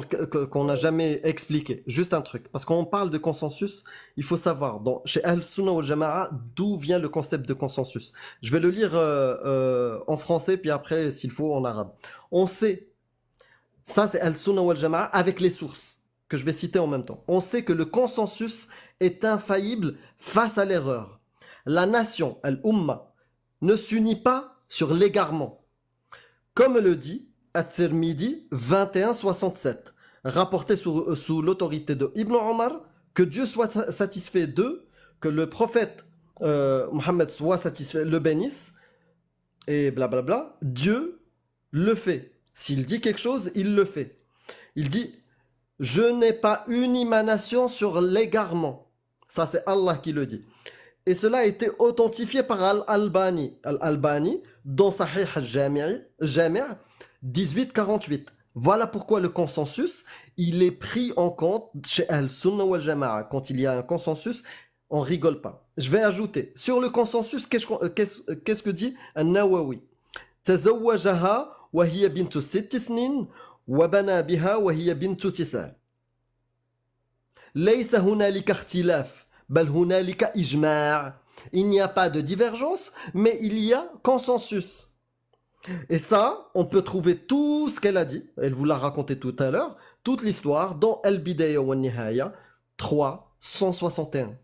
qu'on n'a jamais expliqué. Juste un truc. Parce qu'on parle de consensus, il faut savoir, chez Ahl-Sunnah wal Jama'a, d'où vient le concept de consensus. Je vais le lire en français, puis après, s'il faut, en arabe. On sait, ça c'est Ahl-Sunnah wal Jama'a avec les sources que je vais citer en même temps. On sait que le consensus est infaillible face à l'erreur. La nation, Al-Ummah, ne s'unit pas sur l'égarement. Comme le dit At-Tirmidhi 2167, rapporté sous l'autorité de Ibn Omar, que Dieu soit satisfait d'eux, que le prophète Mohammed soit satisfait, le bénisse, et blablabla, Dieu le fait. S'il dit quelque chose, il le fait. Il dit, je n'ai pas uni ma nation sur l'égarement. Ça, c'est Allah qui le dit. Et cela a été authentifié par Al-Albani dans Sahih al-Jami' 1848. Voilà pourquoi le consensus, il est pris en compte chez Al-Sunnah wal Jama'a. Quand il y a un consensus, on rigole pas. Je vais ajouter, sur le consensus, qu'est-ce que dit An-Nawawi? Tazawwajaha wa hiya bintu 6 snin wa bana biha wa hiya bintu 9. Laysa hunalika ikhtilaf. Il n'y a pas de divergence, mais il y a consensus. Et ça, on peut trouver tout ce qu'elle a dit. Elle vous l'a raconté tout à l'heure. Toute l'histoire dans Al-Bidaya wa Nihaya 361.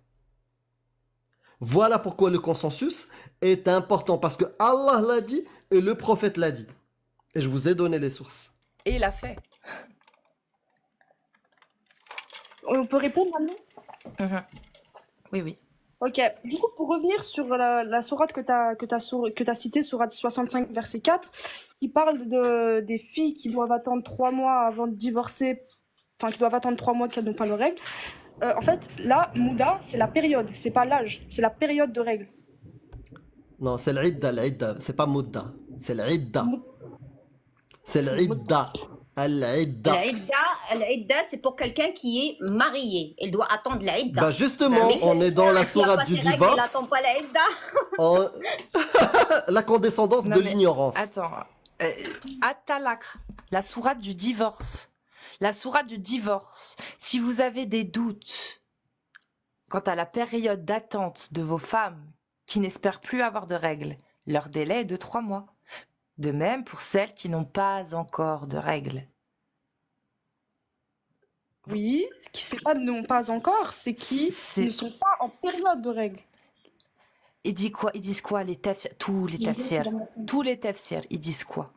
Voilà pourquoi le consensus est important. Parce que Allah l'a dit et le prophète l'a dit. Et je vous ai donné les sources. Et il l'a fait. On peut répondre maintenant? Oui. Ok, du coup, pour revenir sur la sourate que tu as citée, sourate 65, verset 4, qui parle des filles qui doivent attendre 3 mois avant de divorcer, enfin, qui doivent attendre 3 mois qu'elles n'ont pas leurs règles. En fait, là, Mouda, c'est la période, c'est pas l'âge, c'est la période de règles. Non, c'est l'idda, c'est pas Mouda, c'est l'idda. C'est l'idda. Al-Idda. Al-Idda, c'est pour quelqu'un qui est marié. Il doit attendre l'Idda. Bah justement, on est dans la sourate du divorce. Il n'attend pas l'Idda. La condescendance de l'ignorance. Attends. At-Talaq, la sourate du divorce. La sourate du divorce. Si vous avez des doutes quant à la période d'attente de vos femmes qui n'espèrent plus avoir de règles, leur délai est de 3 mois. De même pour celles qui n'ont pas encore de règles. Oui, qui c'est pas n'ont pas encore, c'est qui ne sont pas en période de règles. Ils disent quoi les tafsirs, tous les tafsirs, ils disent quoi?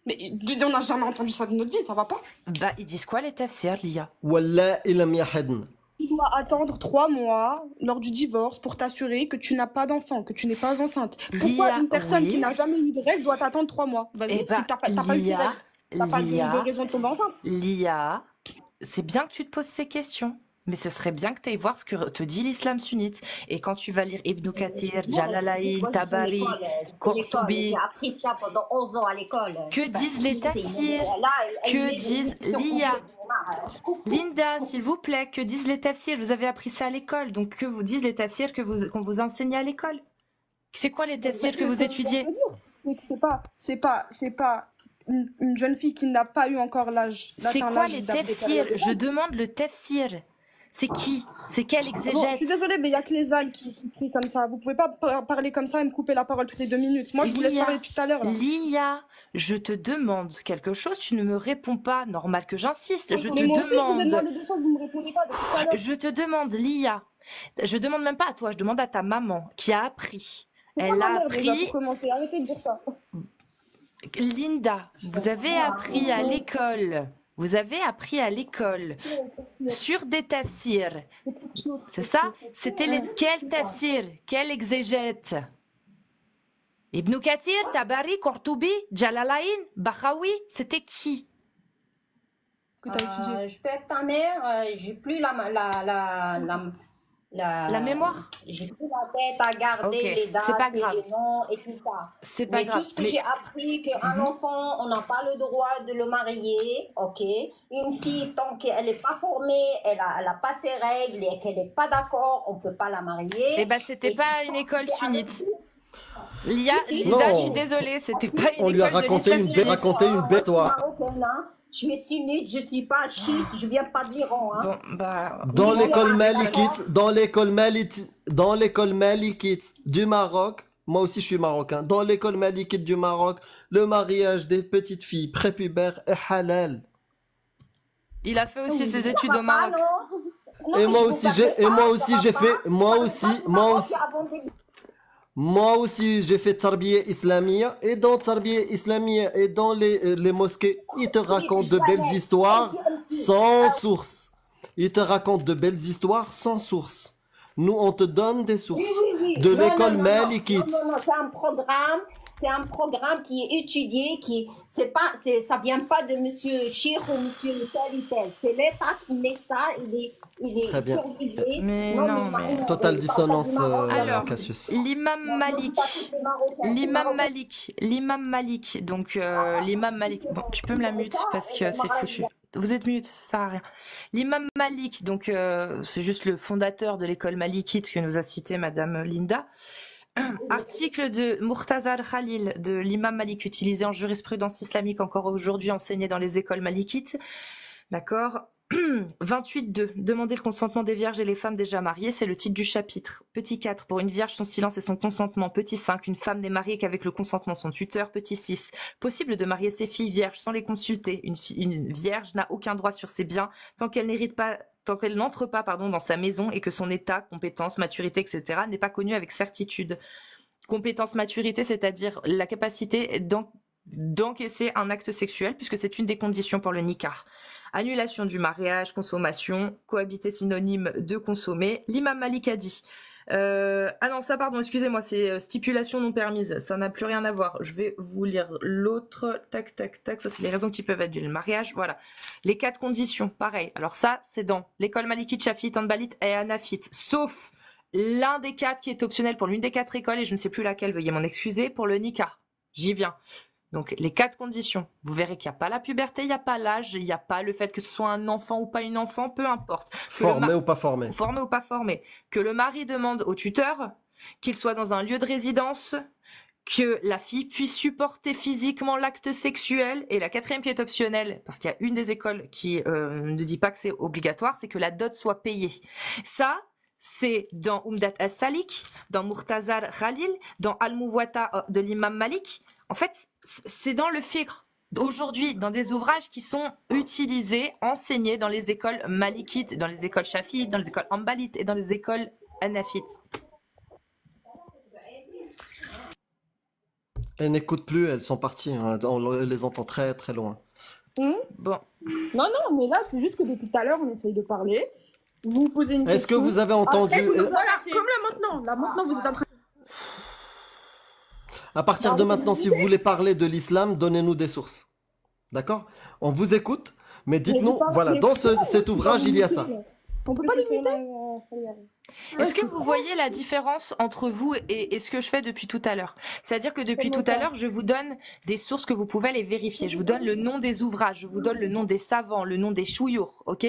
Mais on n'a jamais entendu ça de notre vie, ça va pas? Bah ils disent quoi les tafsirs, Lia? Wallah ilam yahadn. Tu dois attendre 3 mois lors du divorce pour t'assurer que tu n'as pas d'enfant, que tu n'es pas enceinte. Pourquoi une personne qui n'a jamais eu de règles doit attendre 3 mois? Vas-y, si t'as pas eu de règles, t'as pas de raison de tomber enceinte. Lia, c'est bien que tu te poses ces questions, mais ce serait bien que tu ailles voir ce que te dit l'islam sunnite. Et quand tu vas lire Ibn Kathir, Jalalayn, Tabari, Qurtubi... J'ai appris ça pendant 11 ans à l'école. Que disent les tafsirs? Que disent Lia? Linda, s'il vous plaît, que disent les tafsirs? Vous avez appris ça à l'école, donc que vous disent les tafsirs qu'on vous a enseignés à l'école? C'est quoi les tafsirs que vous étudiez? C'est pas une jeune fille qui n'a pas eu encore l'âge. C'est quoi les tafsirs? Je demande le tafsir. C'est qui? C'est quel exégète? Je suis désolée, mais il y a que les ânes qui crient comme ça. Vous pouvez pas parler comme ça et me couper la parole toutes les 2 minutes. Moi, je vous laisse parler depuis tout à l'heure. Lia, je te demande quelque chose, tu ne me réponds pas. Normal que j'insiste. Je te moi aussi, demande. je vous ai demandé des choses, vous me répondez pas depuis tout à l'heure. Je te demande, Lia. Je demande même pas à toi, je demande à ta maman qui a appris. Elle a appris. Déjà, pour commencer, arrêtez de dire ça. Linda, vous avez appris à l'école. Vous avez appris à l'école sur des tafsirs. C'est ça? C'était quel tafsir? Quel exégète? Ibn Kathir, Tabari, Qurtubi, Jalalain, Bakhawi, c'était qui? Que t'as étudié. Je peux être ta mère, j'ai plus la mémoire? J'ai plus la tête à garder Ok, les dates c'est pas et grave. les noms et tout ça. C'est pas Mais grave. tout ce que Mais- j'ai appris, qu'un enfant, on n'a pas le droit de le marier, ok? Une fille, tant qu'elle n'est pas formée, elle a pas ses règles et qu'elle n'est pas d'accord, on ne peut pas la marier. Eh ben, c'était Et pas qui une sont école avec sunnite. lui. Linda, Non. je suis désolée, c'était pas une On lui a école de raconté l'islam une sunnite. belle histoire. Marocaine, hein. Je suis sunnite, je ne suis pas chiite, je ne viens pas de l'Iran. Hein. Bon, bah... Dans Oui, l'école voilà, malikite, dans l'école malikite du Maroc, moi aussi je suis marocain, dans l'école malikite du Maroc, le mariage des petites filles prépubères est halal. Il a fait aussi ses Ça études va au pas, Maroc. non. Et Non, moi je aussi vous j'ai, appelle et pas, moi ça aussi va j'ai pas. fait, moi Ça va aussi, pas du moi Maroc aussi, avant des- moi aussi j'ai fait tarbiya islamia et dans tarbiya islamia et dans les mosquées, ils te racontent de belles histoires sans source. Ils te racontent de belles histoires sans source. Nous on te donne des sources. De Non, l'école non, non, malikite. non, c'est un programme qui est étudié, ça vient pas de monsieur Chir ou monsieur tel ou tel. C'est l'État qui met ça, il est Très bien. surveillé. Mais non, mais- Totale dissonance, Alors, Cassius. l'imam Malik, l'imam Malik, donc l'imam Malik, bon, tu peux me la mute parce que c'est foutu. Vous êtes mute, ça sert à rien. L'imam Malik, donc c'est juste le fondateur de l'école malikite que nous a cité Madame Linda. Article de Murtazar Khalil de l'imam Malik utilisé en jurisprudence islamique encore aujourd'hui enseigné dans les écoles malikites. D'accord. 28.2. Demander le consentement des vierges et les femmes déjà mariées, c'est le titre du chapitre. Petit 4. Pour une vierge, son silence et son consentement. Petit 5. Une femme n'est mariée qu'avec le consentement de son tuteur. Petit 6. Possible de marier ses filles vierges sans les consulter. Une vierge n'a aucun droit sur ses biens tant qu'elle n'entre pas dans sa maison et que son état, compétence, maturité, etc. n'est pas connu avec certitude. Compétence, maturité, c'est-à-dire la capacité d'encaisser un acte sexuel, puisque c'est une des conditions pour le nikah. Annulation du mariage, consommation, cohabiter synonyme de consommer. L'imam Malik a dit. Ah non, ça pardon, excusez-moi, c'est stipulation non permise, ça n'a plus rien à voir. Je vais vous lire l'autre, tac, tac, tac, ça c'est les raisons qui peuvent être le mariage, voilà. Les 4 conditions, pareil. Alors ça, c'est dans l'école malikite, chafite, hanbalite et hanafite, sauf l'un des 4 qui est optionnel pour l'une des 4 écoles, et je ne sais plus laquelle, veuillez m'en excuser, pour le nikah. J'y viens. Donc, les 4 conditions. Vous verrez qu'il n'y a pas la puberté, il n'y a pas l'âge, il n'y a pas le fait que ce soit un enfant ou pas une enfant, peu importe. Formé ou pas formé. Formé ou pas formé. Que le mari demande au tuteur qu'il soit dans un lieu de résidence, que la fille puisse supporter physiquement l'acte sexuel, et la 4e qui est optionnelle, parce qu'il y a une des écoles qui ne dit pas que c'est obligatoire, c'est que la dot soit payée. Ça, c'est dans Umdat as-Salik, dans Murtazar Khalil, dans Al-Muwatta de l'imam Malik. En fait, c'est dans le fiqh aujourd'hui, dans des ouvrages qui sont utilisés, enseignés dans les écoles malikites, dans les écoles shafiites, dans les écoles hanbalites et dans les écoles hanafites. Elles n'écoutent plus, elles sont parties. Hein. On les entend très très loin. Bon, Non, non, on est là, c'est juste que depuis tout à l'heure, on essaye de parler. Vous posez une Est-ce que question. vous avez entendu Après, voilà, comme là maintenant. Là maintenant, vous êtes en train. À partir de maintenant, si vous voulez parler de l'islam, donnez-nous des sources. D'accord? On vous écoute, mais dites-nous, voilà, dans cet ouvrage, il y a ça. On peut pas limiter. est-ce que vous voyez la différence entre vous et ce que je fais depuis tout à l'heure? C'est-à-dire que depuis tout à l'heure, je vous donne des sources que vous pouvez aller vérifier. Je vous donne le nom des ouvrages, je vous donne le nom des savants, le nom des chouyours, ok?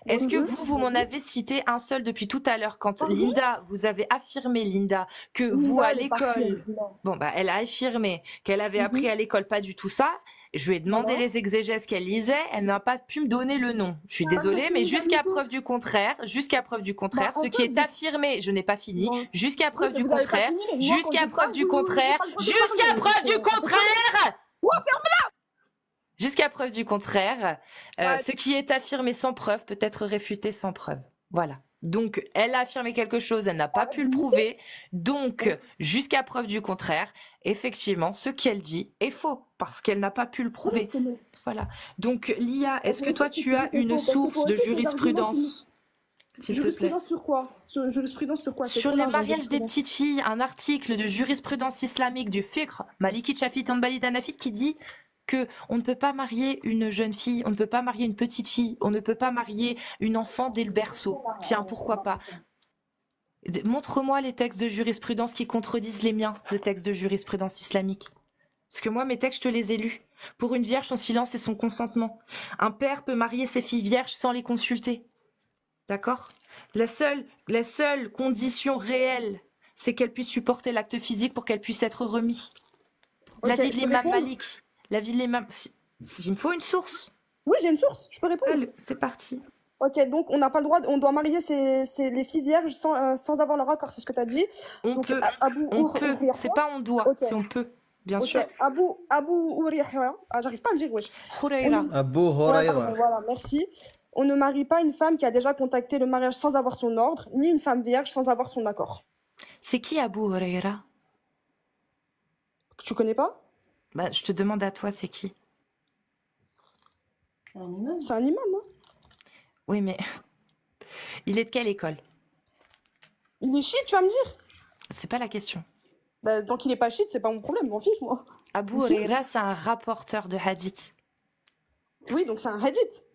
Est-ce que vous m'en avez cité un seul depuis tout à l'heure quand Linda, vous avez affirmé, Linda, que vous à l'école, bon bah elle a affirmé qu'elle avait appris à l'école pas du tout ça. Je lui ai demandé les exégèses qu'elle lisait, elle n'a pas pu me donner le nom. Je suis désolée, mais jusqu'à preuve du contraire, ce qui est affirmé, je n'ai pas fini, jusqu'à preuve du contraire, jusqu'à preuve du contraire, jusqu'à preuve du contraire, jusqu'à preuve du contraire, ce qui est affirmé sans preuve peut être réfuté sans preuve. Voilà. Donc, elle a affirmé quelque chose, elle n'a pas pu le prouver. Donc, jusqu'à preuve du contraire, effectivement, ce qu'elle dit est faux parce qu'elle n'a pas pu le prouver. Voilà. Donc, Lia, est-ce que toi, tu as une source de jurisprudence, s'il te plaît? Jurisprudence sur quoi? Jurisprudence sur quoi? Sur les mariages des petites filles, un article de jurisprudence islamique du fiqh, Maliki Shafi'i Hanbali Hanafi, qui dit que on ne peut pas marier une jeune fille, on ne peut pas marier une petite fille, on ne peut pas marier une enfant dès le berceau. Tiens, pourquoi pas? Montre-moi les textes de jurisprudence qui contredisent les miens, de textes de jurisprudence islamique. Parce que moi, mes textes, je te les ai lus. Pour une vierge, son silence et son consentement. Un père peut marier ses filles vierges sans les consulter. D'accord? La seule condition réelle, c'est qu'elle puisse supporter l'acte physique pour qu'elle puisse être remise. L'avis de l'imam Malik. L'avis de l'imam... Il me faut une source. Oui, j'ai une source, je peux répondre. Allez, c'est parti. Ok, donc on n'a pas le droit, on doit marier les filles vierges sans avoir leur accord, c'est ce que tu as dit. On Donc, peut, c'est pas on doit, Ok. c'est on peut, bien Ok, sûr. Abu Hurayra, j'arrive pas à le dire, wesh. Hurayra. Abu Voilà, Huraira. voilà, merci. On ne marie pas une femme qui a déjà contacté le mariage sans avoir son ordre, ni une femme vierge sans avoir son accord. C'est qui Abu Hurayra? Tu connais pas? Bah, je te demande à toi, c'est qui? C'est un imam. C'est un imam, hein. Oui, mais il est de quelle école? Il est chiite, tu vas me dire? C'est pas la question. Bah, tant qu'il est pas chiite, c'est pas mon problème, m'en fiche, moi. Abu Hurayra, c'est un rapporteur de hadith. Oui, donc c'est un hadith.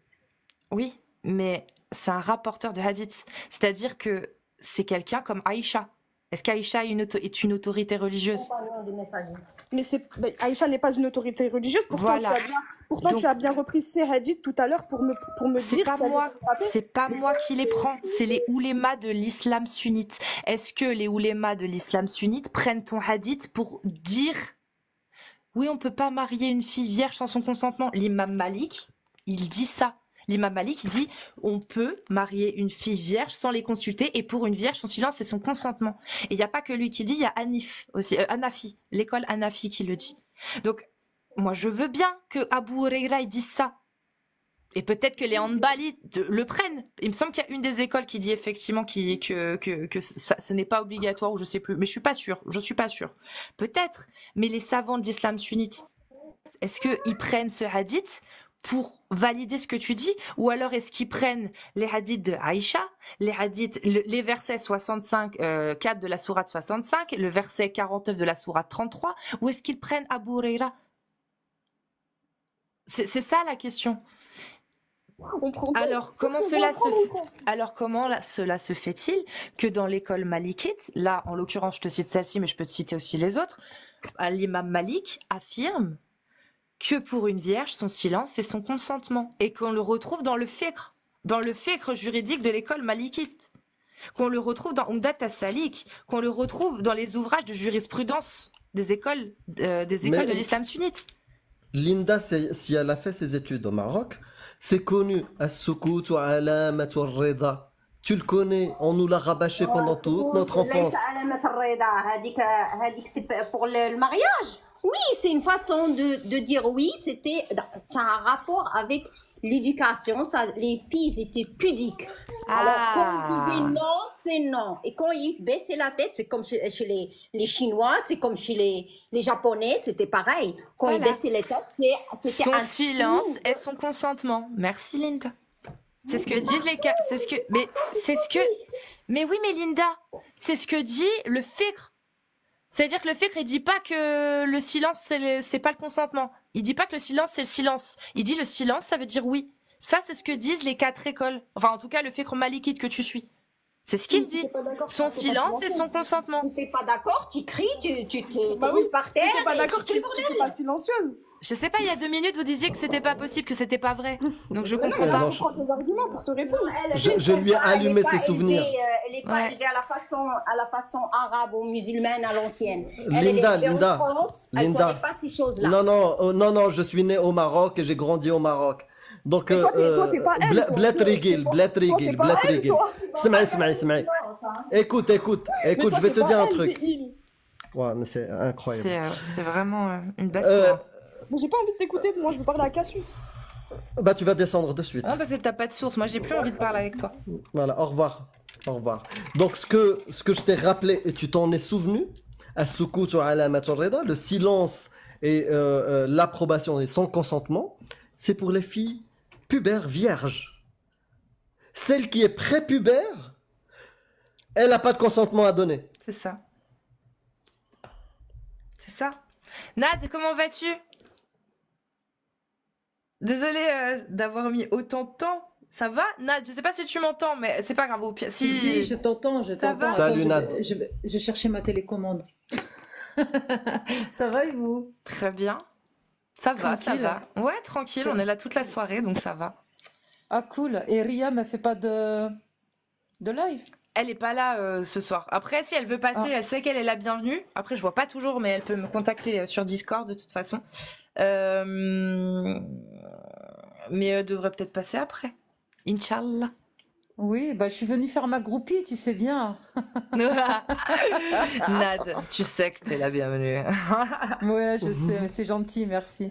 Oui, mais c'est un rapporteur de hadith. C'est-à-dire que c'est quelqu'un comme Aïcha. Est-ce qu'Aïcha est une autorité religieuse? Compagnon du messager. Mais Aïcha n'est pas une autorité religieuse, pourtant, Voilà. tu as bien repris ces hadiths tout à l'heure pour me C'est dire... pas qu'elle moi, est frappée. c'est pas moi qui les prends, c'est les oulémas de l'islam sunnite. Est-ce que les oulémas de l'islam sunnite prennent ton hadith pour dire oui, on peut pas marier une fille vierge sans son consentement? L'imam Malik, il dit ça. L'imam Malik dit on peut marier une fille vierge sans les consulter et pour une vierge son silence c'est son consentement. Et il n'y a pas que lui qui le dit, il y a Hanafi, l'école Hanafi qui le dit. Donc moi je veux bien que Abu Hurayra il dise ça. Et peut-être que les Hanbalites le prennent. Il me semble qu'il y a une des écoles qui dit effectivement que ça, ce n'est pas obligatoire ou je sais plus. Mais je suis pas sûre. Peut-être. Mais les savants de l'islam sunnite, est-ce qu'ils prennent ce hadith pour valider ce que tu dis? Ou alors est-ce qu'ils prennent les hadiths de Aïcha, les versets 65, 4 de la sourate 65, le verset 49 de la sourate 33, ou est-ce qu'ils prennent Abu Hurayra? C'est ça la question. On prend tout. Alors comment cela se fait-il que dans l'école malikite, là en l'occurrence je te cite celle-ci mais je peux te citer aussi les autres, l'imam Malik affirme que pour une vierge son silence c'est son consentement et qu'on le retrouve dans le fiqh juridique de l'école malikite, qu'on le retrouve dans Umdat as-Salik, qu'on le retrouve dans les ouvrages de jurisprudence des écoles de l'islam sunnite. Linda, si elle a fait ses études au Maroc, c'est connu. As-sukutu alamatu ar-rida. Tu le connais, on nous l'a rabâché pendant toute notre enfance. C'est pour le mariage. Oui, c'est une façon de dire oui. Ça a un rapport avec l'éducation. Les filles étaient pudiques. Alors, quand ils disaient non, c'est non. Et quand ils baissaient la tête, c'est comme chez les Chinois, c'est comme chez les Japonais, c'était pareil. Quand ils baissaient les têtes, c'était son un silence signe. et son consentement. Merci Linda. C'est ce que disent les cas. Mais oui, mais Linda, c'est ce que dit le fiqh. C'est-à-dire que le fiqh, il dit pas que le silence, c'est pas le consentement. Il dit pas que le silence, c'est le silence. Il dit le silence, ça veut dire oui. Ça, c'est ce que disent les 4 écoles. Enfin, en tout cas, le fiqh malikite que tu suis. C'est ce qu'il dit. Son silence et son consentement. Si t'es pas d'accord, tu cries, tu te Bah roules oui, par terre. Si t'es pas et d'accord, tu fais n'es bordel. pas silencieuse. Je sais pas, il y a 2 minutes, vous disiez que c'était pas possible, que c'était pas vrai. Donc je comprends Elles pas. ont- Je prends tes arguments pour te répondre. Je lui ai allumé ses souvenirs. Elle n'est pas Ouais. élevée à la façon arabe ou musulmane à l'ancienne. Linda, Elle est élevée Linda, en France, elle Linda. connaît pas ces choses-là. Non, je suis né au Maroc et j'ai grandi au Maroc. Donc, Mais toi, t'es pas elle, toi. Blat Rigil. Toi, t'es pas elle, toi. Smai. Écoute, Mais toi, je vais t'es te pas dire un elle, truc. t'es il. Ouais, mais c'est incroyable. C'est vraiment une basse. Mais j'ai pas envie de t'écouter, moi je veux parler à Cassius. Bah, tu vas descendre de suite. Ah, parce que t'as pas de source. Moi, j'ai plus envie de parler avec toi. Voilà, au revoir. Au revoir. Donc, ce que je t'ai rappelé, et tu t'en es souvenu, as-sukutu alamatu rida, le silence et l'approbation et son consentement, c'est pour les filles pubères vierges. Celle qui est prépubère, elle n'a pas de consentement à donner. C'est ça. C'est ça. Nad, comment vas-tu? Désolée d'avoir mis autant de temps. Ça va, Nad? Je sais pas si tu m'entends, mais c'est pas grave. Au pire, Si, je t'entends, je Ça t'entends. va? Attends, Salut, Nad. je cherchais ma télécommande. Ça va et vous? Très bien. Ça va, ça Tranquille. va. Ouais, tranquille, Ça- on est là toute la soirée, donc ça va. Ah cool. Et Ria me fait pas de live? Elle est pas là ce soir. Après, si elle veut passer, elle sait qu'elle est la bienvenue. Après, je vois pas toujours, mais elle peut me contacter sur Discord de toute façon. Mais elle devrait peut-être passer après. Inch'Allah. Oui, bah je suis venue faire ma groupie, tu sais bien. Nad, tu sais que t'es la bienvenue. Ouais, je sais, mais c'est gentil, merci.